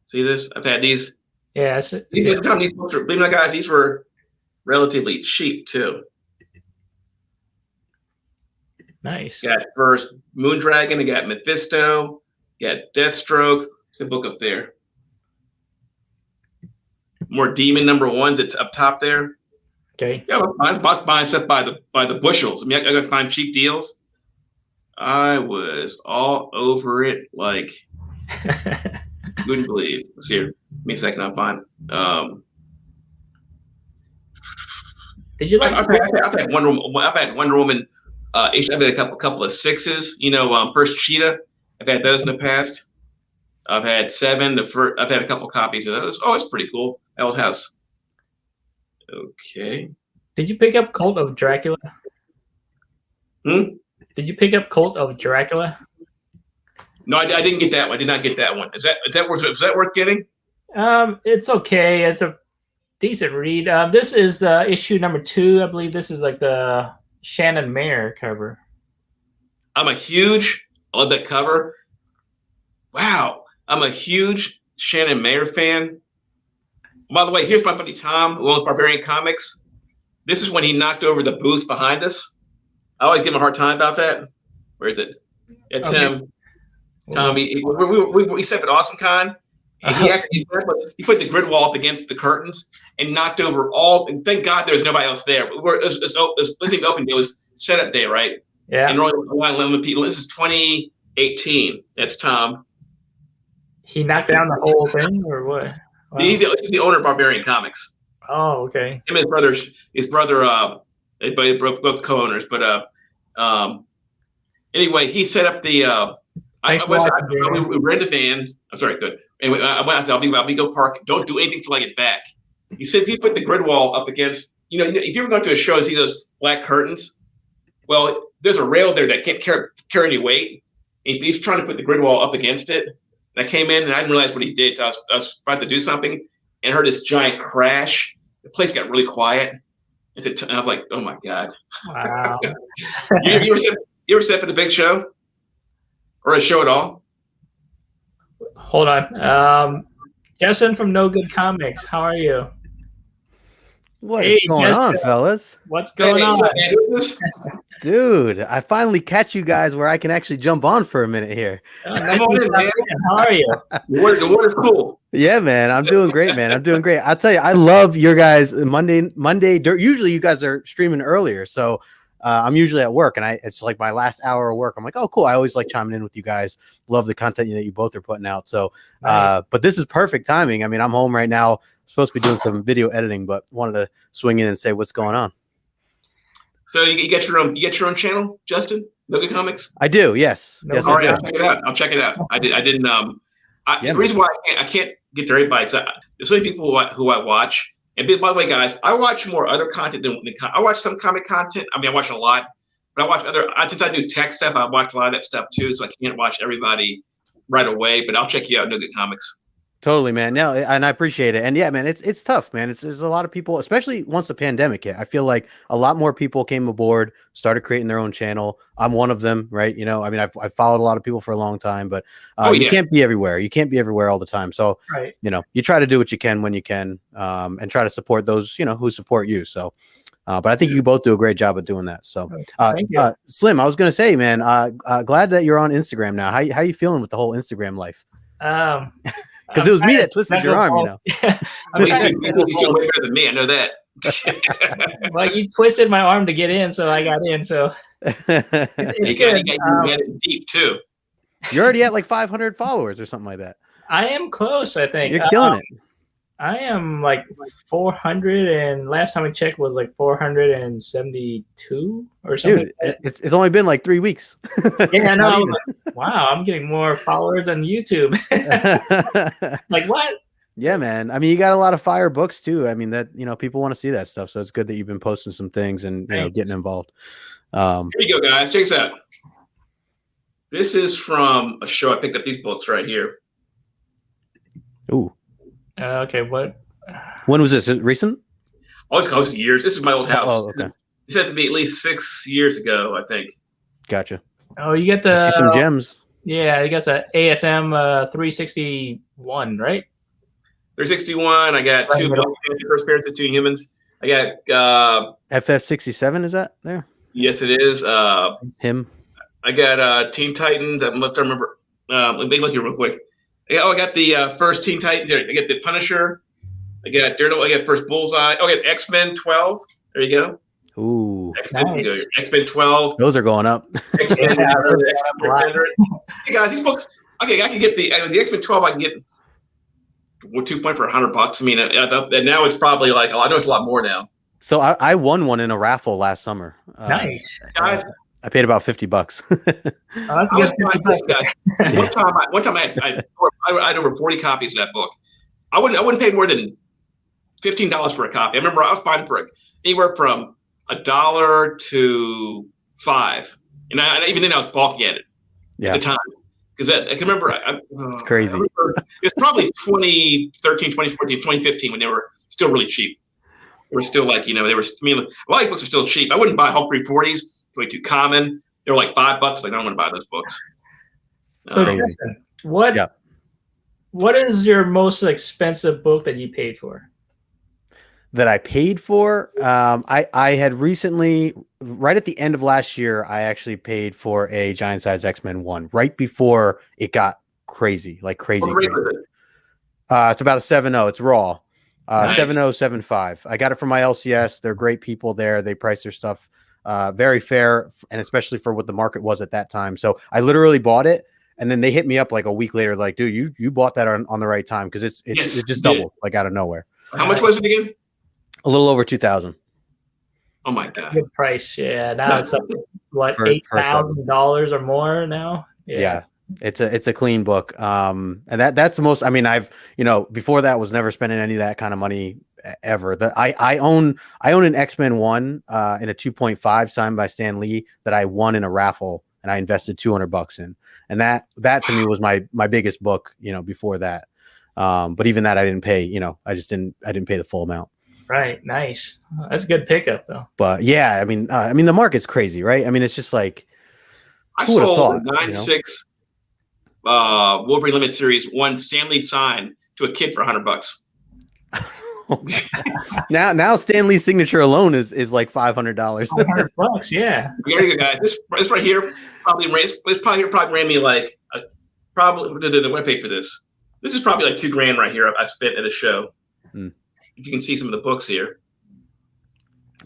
Speaker 1: See this? I've had these.
Speaker 2: Yeah.
Speaker 1: These books are, believe me, guys, these were relatively cheap too.
Speaker 2: Nice.
Speaker 1: Got first Moondragon. I got Mephisto. Got Deathstroke. There's a book up there. More Demon number 1s. It's up top there.
Speaker 2: Okay.
Speaker 1: Yeah, I was buying stuff by the bushels. I mean, I got to find cheap deals. I was all over it like couldn't believe. Let's see here. Give me a second. I'll find.
Speaker 2: Did you like?
Speaker 1: I've had Wonder Woman. I've had Wonder Woman. I've had a couple of 6s. First Cheetah. I've had those in the past. I've had 7. I've had a couple copies of those. Oh, it's pretty cool. Old House. Okay.
Speaker 2: Did you pick up Cult of Dracula?
Speaker 1: Hmm?
Speaker 2: Did you pick up Cult of Dracula?
Speaker 1: No, I didn't get that one. I did not get that one. Is that worth getting?
Speaker 2: It's okay. It's a decent read. This is issue number 2. I believe this is like the Shannon Mayer cover.
Speaker 1: I love that cover. Wow. I'm a huge Shannon Mayer fan. By the way, here's my buddy Tom, along with Barbarian Comics. This is when he knocked over the booth behind us. I always give him a hard time about that. Where is it? It's him. Tom, we set up at Awesome Con. And he put the grid wall up against the curtains and knocked over all. And thank God there was nobody else there. It was listening open day. It was setup day, right?
Speaker 2: Yeah.
Speaker 1: And limit people. This is 2018. That's Tom. He knocked down the whole thing, or what? Wow. He's the owner of Barbarian Comics.
Speaker 2: Oh, okay.
Speaker 1: Him and his brother, they both co-owners. But anyway, he set up the. We rented a van. I'm sorry, good. Anyway, I said, I'll be go park. Don't do anything till I get back. He said, if you put the grid wall up against, if you ever go to a show and see those black curtains, well, there's a rail there that can't carry any weight. And he's trying to put the grid wall up against it. And I came in and I didn't realize what he did. So I was about to do something and heard this giant crash. The place got really quiet. And I was like, oh my God.
Speaker 2: Wow.
Speaker 1: you ever set up at a big show? Or a show at all?
Speaker 2: Hold on. Justin from No Good Comics. How are you?
Speaker 3: What is going on, fellas?
Speaker 2: What's going on?
Speaker 3: Dude, I finally catch you guys where I can actually jump on for a minute here.
Speaker 2: Come on in, man. How are you?
Speaker 1: The water's cool.
Speaker 3: Yeah, man. I'm doing great, man. I'm doing great. I'll tell you, I love your guys Monday. Usually you guys are streaming earlier. So I'm usually at work and it's like my last hour of work. I'm like, oh, cool. I always like chiming in with you guys. Love the content that you both are putting out. So, nice. But this is perfect timing. I mean, I'm home right now. I'm supposed to be doing some video editing, but wanted to swing in and say what's going on. So you get your own channel, Justin? No Good Comics? I do. Yes. Yes.
Speaker 1: All right. I'll check it out. I didn't. The reason why I can't get to everybody is there's so many people who I watch. And by the way, guys, I watch more other content than I watch some comic content. I mean, I watch a lot, but I watch since I do tech stuff, I watch a lot of that stuff too. So I can't watch everybody right away, but I'll check you out. No Good Comics. Totally, man. No, and I appreciate it. And yeah, man, it's tough, man. There's a lot of people, especially once the pandemic hit. I feel like a lot more people came aboard, started creating their own channel. I'm one of them, right? I mean, I've followed a lot of people for a long time, but you can't be everywhere. You can't be everywhere all the time. So, right. You try to do what you can when you can, and try to support those, who support you. So, but I think you both do a great job of doing that. So, Slim, I was going to say, man, glad that you're on Instagram now. How you feeling with the whole Instagram life? Because it was me that twisted your arm, He's doing way better than me. I know that.
Speaker 2: Well, you twisted my arm to get in, so I got in. So it's good.
Speaker 1: You got it deep too.
Speaker 3: You're already at like 500 followers or something like that.
Speaker 2: I am close. I think
Speaker 3: you're killing it.
Speaker 2: I am like 400, and last time I checked was like 472 or something.
Speaker 3: Dude, it's only been like 3 weeks.
Speaker 2: Yeah, I know. Like, wow, I'm getting more followers on YouTube. Like what?
Speaker 3: Yeah, man. I mean, you got a lot of fire books too. I mean, that people want to see that stuff. So it's good that you've been posting some things and getting involved.
Speaker 1: Here you go, guys. Check this out. This is from a show. I picked up these books right here.
Speaker 3: Ooh.
Speaker 2: Okay, what?
Speaker 3: When was this? Is it recent?
Speaker 1: Oh, it's years. This is my old house.
Speaker 3: Oh, okay.
Speaker 1: This had to be at least 6 years ago, I think.
Speaker 3: Gotcha.
Speaker 2: Oh, you get the
Speaker 3: see some gems.
Speaker 2: Yeah, you got the ASM 361, right?
Speaker 1: 361. I got two First Parents of Two Humans. I got
Speaker 3: FF67. Is that there?
Speaker 1: Yes, it is.
Speaker 3: Him.
Speaker 1: I got Teen Titans. I'm going to remember. Let me look here real quick. I got the first Teen Titans. I got the Punisher. I got Daredevil. I got first Bullseye. Oh, I got X-Men 12. There you go.
Speaker 3: Ooh.
Speaker 1: X-Men 12.
Speaker 3: Those are going up.
Speaker 1: X-Men. Hey guys, these books. Okay, I can get the X-Men 12. I can get 2 point for $100. I mean, and now it's probably like I know it's a lot more now.
Speaker 3: So I won one in a raffle last summer.
Speaker 2: Nice,
Speaker 1: guys.
Speaker 3: I paid about $50.
Speaker 2: Oh, that's
Speaker 1: I was buying this guy.
Speaker 3: Yeah.
Speaker 1: One time I had over 40 copies of that book. I wouldn't pay more than $15 for a copy. I remember I was buying for anywhere from $1 to $5, and even then I was balking at it at the time because I can remember.
Speaker 3: It's crazy.
Speaker 1: It's probably 2013, 2014, 2015 when they were still really cheap. They were still like, they were. I mean, a lot of books are still cheap. I wouldn't buy Hulk 340s. It's way too common. They were like $5. Like, I don't want to buy those books.
Speaker 2: So, Justin, what is your most expensive book that you paid for?
Speaker 3: That I paid for? I had recently, right at the end of last year, I actually paid for a Giant Size X-Men 1 right before it got crazy, like crazy.
Speaker 1: What grade was it?
Speaker 3: It's about a 7.0. It's raw.
Speaker 1: Nice.
Speaker 3: 7075. I got it from my LCS. They're great people there. They price their stuff very fair, and especially for what the market was at that time. So I literally bought it, and then they hit me up like a week later, like, dude, you bought that on the right time because it just doubled like out of nowhere.
Speaker 1: How much was it again?
Speaker 3: A little over 2,000.
Speaker 1: Oh my god,
Speaker 2: that's a good price. Yeah, now it's up what $8,000 or more now.
Speaker 3: Yeah. It's a clean book. And that's the most. I mean, I've before that was never spending any of that kind of money ever. I own an X-Men 1 in a 2.5 signed by Stan Lee that I won in a raffle, and I invested $200 in, and that to me was my biggest book. Before that, but even that I didn't pay. I didn't pay the full amount.
Speaker 2: Right. Nice. That's a good pickup though.
Speaker 3: But yeah, I mean the market's crazy, right? I mean, it's just like
Speaker 1: I sold a 9.6 Wolverine Limited Series 1 Stan Lee sign to a kid for $100.
Speaker 3: Now Stan Lee's signature alone is like $500.
Speaker 2: $100, yeah.
Speaker 1: Here you go, guys. This right here probably ran me like what did I pay for this? This is probably like $2,000 right here. I spent at a show. If you can see some of the books here.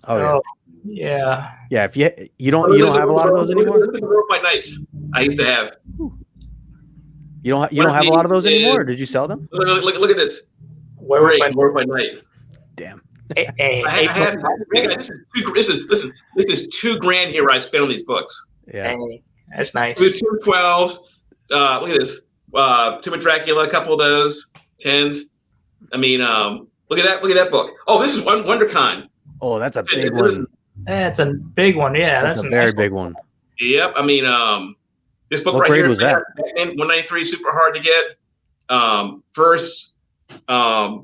Speaker 2: Oh yeah.
Speaker 3: Yeah. If you don't have a lot of those anymore.
Speaker 1: Look at the World by Nights I used to have.
Speaker 3: You don't have a lot of those anymore. Or did you sell them?
Speaker 1: Look at this. World by Night.
Speaker 3: Damn.
Speaker 1: This is $2,000 here I spent on these books.
Speaker 3: Yeah.
Speaker 2: Hey, that's nice.
Speaker 1: 212s. Look at this. Tomb of Dracula, a couple of those 10s. I mean, look at that book. Oh, this is WonderCon.
Speaker 3: Oh, that's a big one.
Speaker 2: That's a big one. Yeah,
Speaker 3: that's a very big one.
Speaker 1: Yep. I mean, this book
Speaker 3: what
Speaker 1: right
Speaker 3: grade
Speaker 1: here
Speaker 3: was that?
Speaker 1: 193, super hard to get. First, Gorilla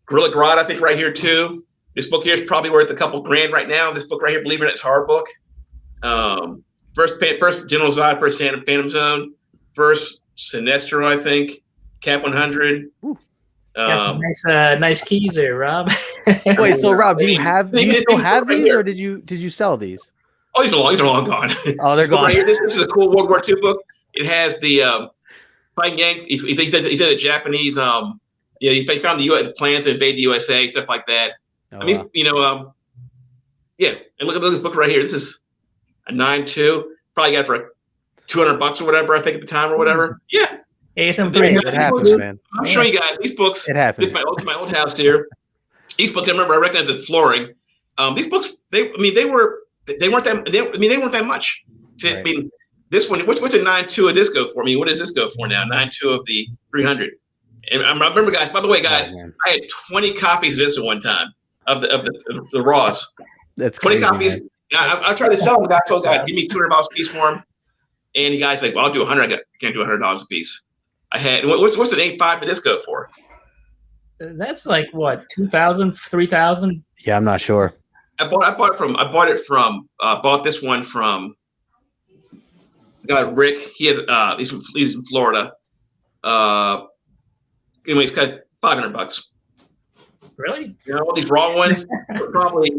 Speaker 1: Grodd, I think right here too. This book here is probably worth a couple grand right now. This book right here, believe it or not, it's a hard book. First General Zod, first Phantom Zone, first Sinestro, I think. Cap 100.
Speaker 2: Nice keys there, Rob.
Speaker 3: Wait, so Rob, do you still have these, or did you sell these?
Speaker 1: Oh, these are long gone.
Speaker 3: Oh, they're gone.
Speaker 1: Right here, this is a cool World War II book. It has the fighting gang. He said a Japanese. He found the U.S. plans to invade the USA, stuff like that.
Speaker 3: Oh,
Speaker 1: I mean,
Speaker 3: wow.
Speaker 1: yeah. And look at this book right here. This is a 9.2. Probably got it for $200 or whatever. I think at the time or whatever. Yeah.
Speaker 2: Hey,
Speaker 3: it happens, man.
Speaker 1: I'm showing you guys these books.
Speaker 3: It happens.
Speaker 1: This is my old house here. These books, I remember I recognized the flooring. These books, they weren't that much.
Speaker 3: Right.
Speaker 1: I mean, this one, what's a 9.2 of this go for? I mean, what does this go for now? 9.2 of the 300. And I remember, guys. By the way, guys, I had 20 copies of this at one time of the Raws.
Speaker 3: That's
Speaker 1: 20
Speaker 3: crazy,
Speaker 1: copies.
Speaker 3: Man.
Speaker 1: I tried to sell them. The guy told God, give me $200 a piece for them. And the guy's like, well, I'll do 100. I can't do $100 a piece. I had what's an 8.5 of this go for?
Speaker 2: That's like what, 2,000, 3,000?
Speaker 3: Yeah, I'm not sure.
Speaker 1: I bought this one from the guy Rick. He has he's in Florida. Anyways, got $500.
Speaker 2: Really?
Speaker 1: All these raw ones are probably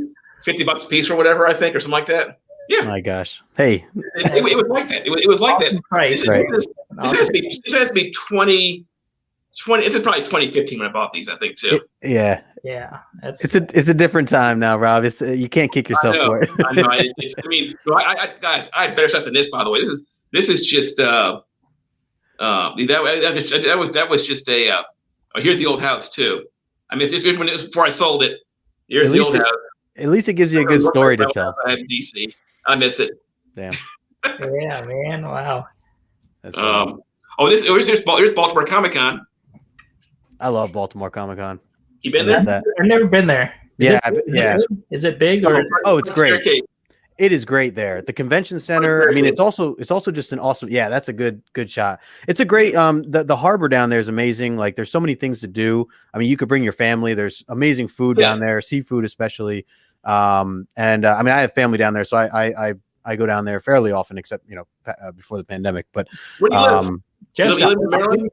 Speaker 1: $50 a piece or whatever, I think, or something like that. Yeah.
Speaker 3: My gosh. Hey.
Speaker 1: It was like that. It was like that.
Speaker 2: Price,
Speaker 1: this has to be 20. It's probably 2015 when I bought these, I think, too.
Speaker 3: Yeah.
Speaker 2: It's
Speaker 3: a different time now, Rob. It's you can't kick yourself for it.
Speaker 1: I know. Guys, I had better stuff than this, by the way. This is just that was just a. Here's the old house too. I mean, here's when it was before I sold it. Here's the old house.
Speaker 3: At least it gives you a good story to tell.
Speaker 1: I have DC. I miss it.
Speaker 3: Damn.
Speaker 2: Yeah, man. Wow.
Speaker 3: That's wild.
Speaker 1: Here's Baltimore Comic Con.
Speaker 3: I love Baltimore Comic Con.
Speaker 1: You been
Speaker 3: I miss
Speaker 1: there?
Speaker 3: that.
Speaker 2: I've never been there. Is it big or?
Speaker 3: Oh, it's great.
Speaker 1: Staircase.
Speaker 3: It is great there. The convention center. I mean, it's also just an awesome. Yeah, that's a good shot. It's a great. The harbor down there is amazing. Like, there's so many things to do. I mean, you could bring your family. There's amazing food down there, seafood especially. I mean, I have family down there, so I go down there fairly often, except before the pandemic. But
Speaker 1: where do you live?
Speaker 2: Just
Speaker 1: You live in Maryland?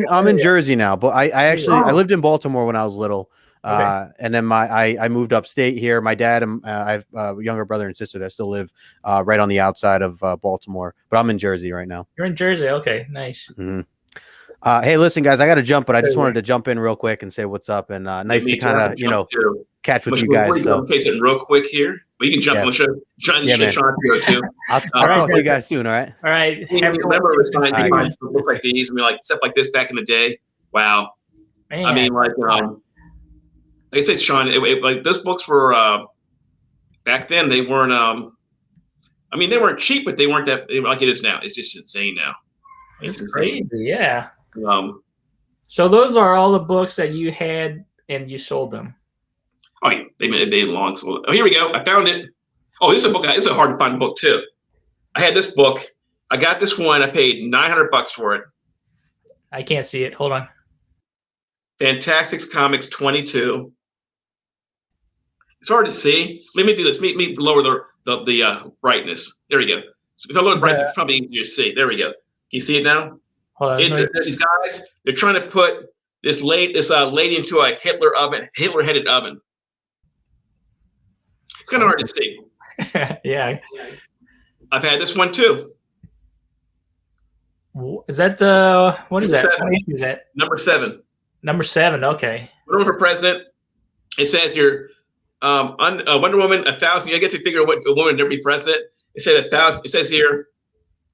Speaker 3: I'm in Jersey now, but I lived in Baltimore when I was little.
Speaker 2: Okay.
Speaker 3: And then I moved upstate here. My dad and I have a younger brother and sister that still live right on the outside of Baltimore, but I'm in Jersey right now.
Speaker 2: You're in Jersey. Okay, nice.
Speaker 3: Mm-hmm. Hey, listen, guys, I got to jump, but I just wanted to jump in real quick and say what's up, and nice to kind of catch with you guys. So,
Speaker 1: okay, so real quick here, well, you can jump.
Speaker 3: Yeah.
Speaker 1: Sean here too.
Speaker 3: I'll talk to you guys soon. All right.
Speaker 2: All right.
Speaker 1: Remember, it was fine. People look like these. I mean, like stuff like this back in the day. Wow.
Speaker 2: Man.
Speaker 1: I mean, like I said, Sean, like those books were back then. They weren't. I mean, they weren't cheap, but they weren't that like it is now. It's just insane now.
Speaker 2: It's crazy. Yeah.
Speaker 1: So
Speaker 2: those are all the books that you had and you sold them.
Speaker 1: Oh, yeah, they long sold. Oh, here we go. I found it. Oh, this is a book. This is a hard to find book too. I had this book. I got this one. I paid $900 for it.
Speaker 2: I can't see it. Hold on.
Speaker 1: Fantastics Comics 22. It's hard to see. Let me do this. Let me lower the brightness. There we go. So if I lower the brightness, it's probably easier to see. There we go. Can you see it now?
Speaker 2: Hold on.
Speaker 1: These guys, they're trying to put this lady into a Hitler-headed oven. It's kind of hard to see.
Speaker 2: Yeah.
Speaker 1: I've had this one too.
Speaker 2: Is that what is that? What issue is that?
Speaker 1: Number 7.
Speaker 2: Number 7. Okay.
Speaker 1: Wonder Woman for President. It says here, Wonder Woman 1,000. I get to figure out what a woman never be president. It said 1,000. It says here.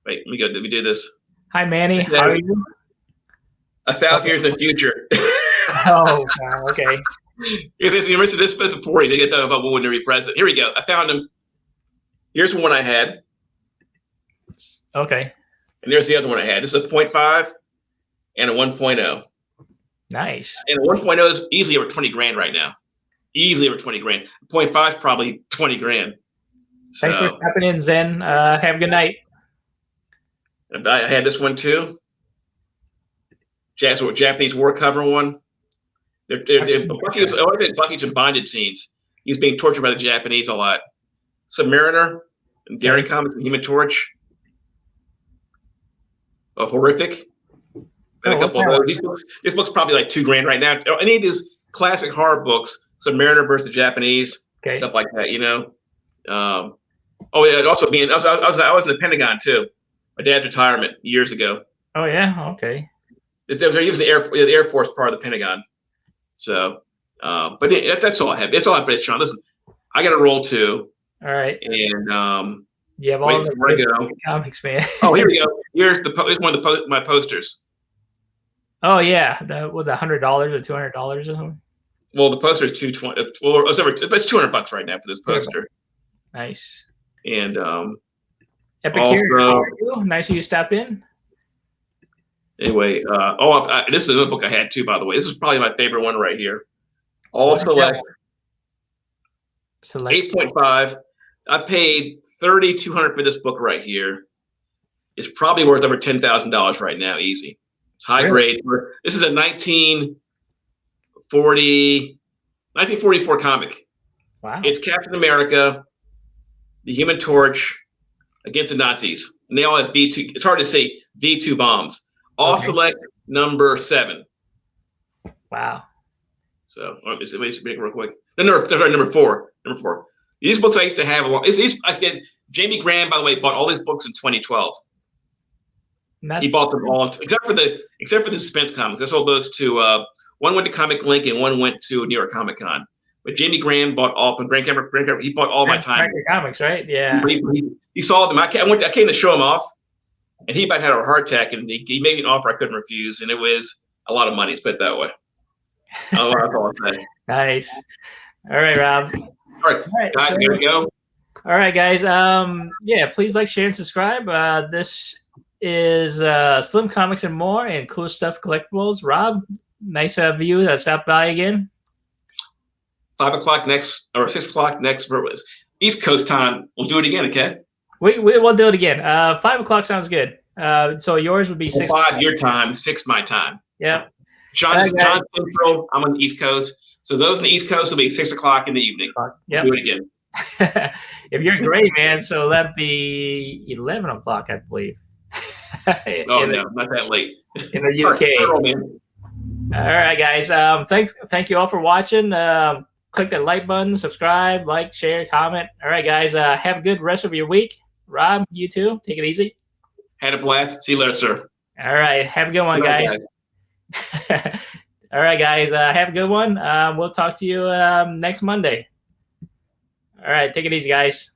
Speaker 1: Wait, let me do this.
Speaker 2: Hi, Manny. How are you?
Speaker 1: 1,000 years in the future.
Speaker 2: Oh, wow, okay.
Speaker 1: If this is the 40s, they get that about what would never be president. Here we go. I found them. Here's one I had.
Speaker 2: Okay.
Speaker 1: And there's the other one I had. This is a 0.5 and a 1.0.
Speaker 2: Nice.
Speaker 1: And a 1.0 is easily over 20 grand right now. Easily over 20 grand. 0.5 is probably 20 grand.
Speaker 2: Thanks for stopping in, Zen. Have a good night.
Speaker 1: I had this one too. Japanese war cover one. Bucky's in bondage scenes. He's being tortured by the Japanese a lot. Submariner, and Daring Comics, and Human Torch. Horrific. And a couple of those. This book's probably like $2 grand right now. Any of these classic horror books, Submariner versus the Japanese, stuff like that, Oh yeah, also I was in the Pentagon too. My dad's retirement years ago.
Speaker 2: Oh yeah, okay.
Speaker 1: They're using the Air Force part of the Pentagon. So, but that's all I have. It's all I have. Sean, listen, I got to roll too.
Speaker 2: All right.
Speaker 1: And
Speaker 2: you have all the comics, man.
Speaker 1: Oh, here we go. Here's one of my posters.
Speaker 2: Oh yeah, that was $100 or $200 or something.
Speaker 1: Well, the poster is $220. Well, it's $200 right now for this poster.
Speaker 2: Nice.
Speaker 1: And
Speaker 2: Epicure, how are you? Nice of you to stop in.
Speaker 1: Anyway, this is another book I had too, by the way. This is probably my favorite one right here. All Select. 8.5. I paid $3,200 for this book right here. It's probably worth over $10,000 right now, easy. It's high grade. This is a 1944 comic.
Speaker 2: Wow.
Speaker 1: It's Captain America, the Human Torch against the Nazis, and they all have V2. It's hard to say V2 bombs. All Select number 7.
Speaker 2: Wow.
Speaker 1: So let me just make it real quick. Number 4. Number 4. These books I used to have. Jamie Graham, by the way, bought all these books in 2012. He bought them all, except for the suspense comics. I sold those to one went to Comic Link and one went to New York Comic Con. But Jamie Graham bought all from Grand Camera. He bought all my time.
Speaker 2: Comics, right? Yeah.
Speaker 1: He saw them. I came to show him off, and he about had a heart attack, and he made me an offer I couldn't refuse, and it was a lot of money. Let's put it that way. That's all I'm saying.
Speaker 2: Nice. All right, Rob.
Speaker 1: All right, guys, I gotta go.
Speaker 2: All right, guys. Yeah, please like, share, and subscribe. This is Slim Comics and More and Cool Stuff Collectibles. Rob, nice to have you stop by again.
Speaker 1: 5 o'clock next, or 6 o'clock next, East Coast time. We'll do it again, okay?
Speaker 2: We'll do it again. 5 o'clock sounds good. So yours would be 6.
Speaker 1: 5 your time, 6 my time.
Speaker 2: Yeah.
Speaker 1: John Central. I'm on the East Coast. So those on the East Coast will be 6 o'clock in the evening.
Speaker 2: Yep.
Speaker 1: We'll do it again.
Speaker 2: If you're gray, man, so that'd be 11 o'clock, I believe.
Speaker 1: No, not that late.
Speaker 2: In the UK. All right, guys. Thank you all for watching. Click that like button, subscribe, like, share, comment. All right, guys. Have a good rest of your week. Rob, you too. Take it easy.
Speaker 1: Had a blast. See you later, sir.
Speaker 2: All right. Have a good one, guys. All right, guys. Have a good one. We'll talk to you next Monday. All right. Take it easy, guys.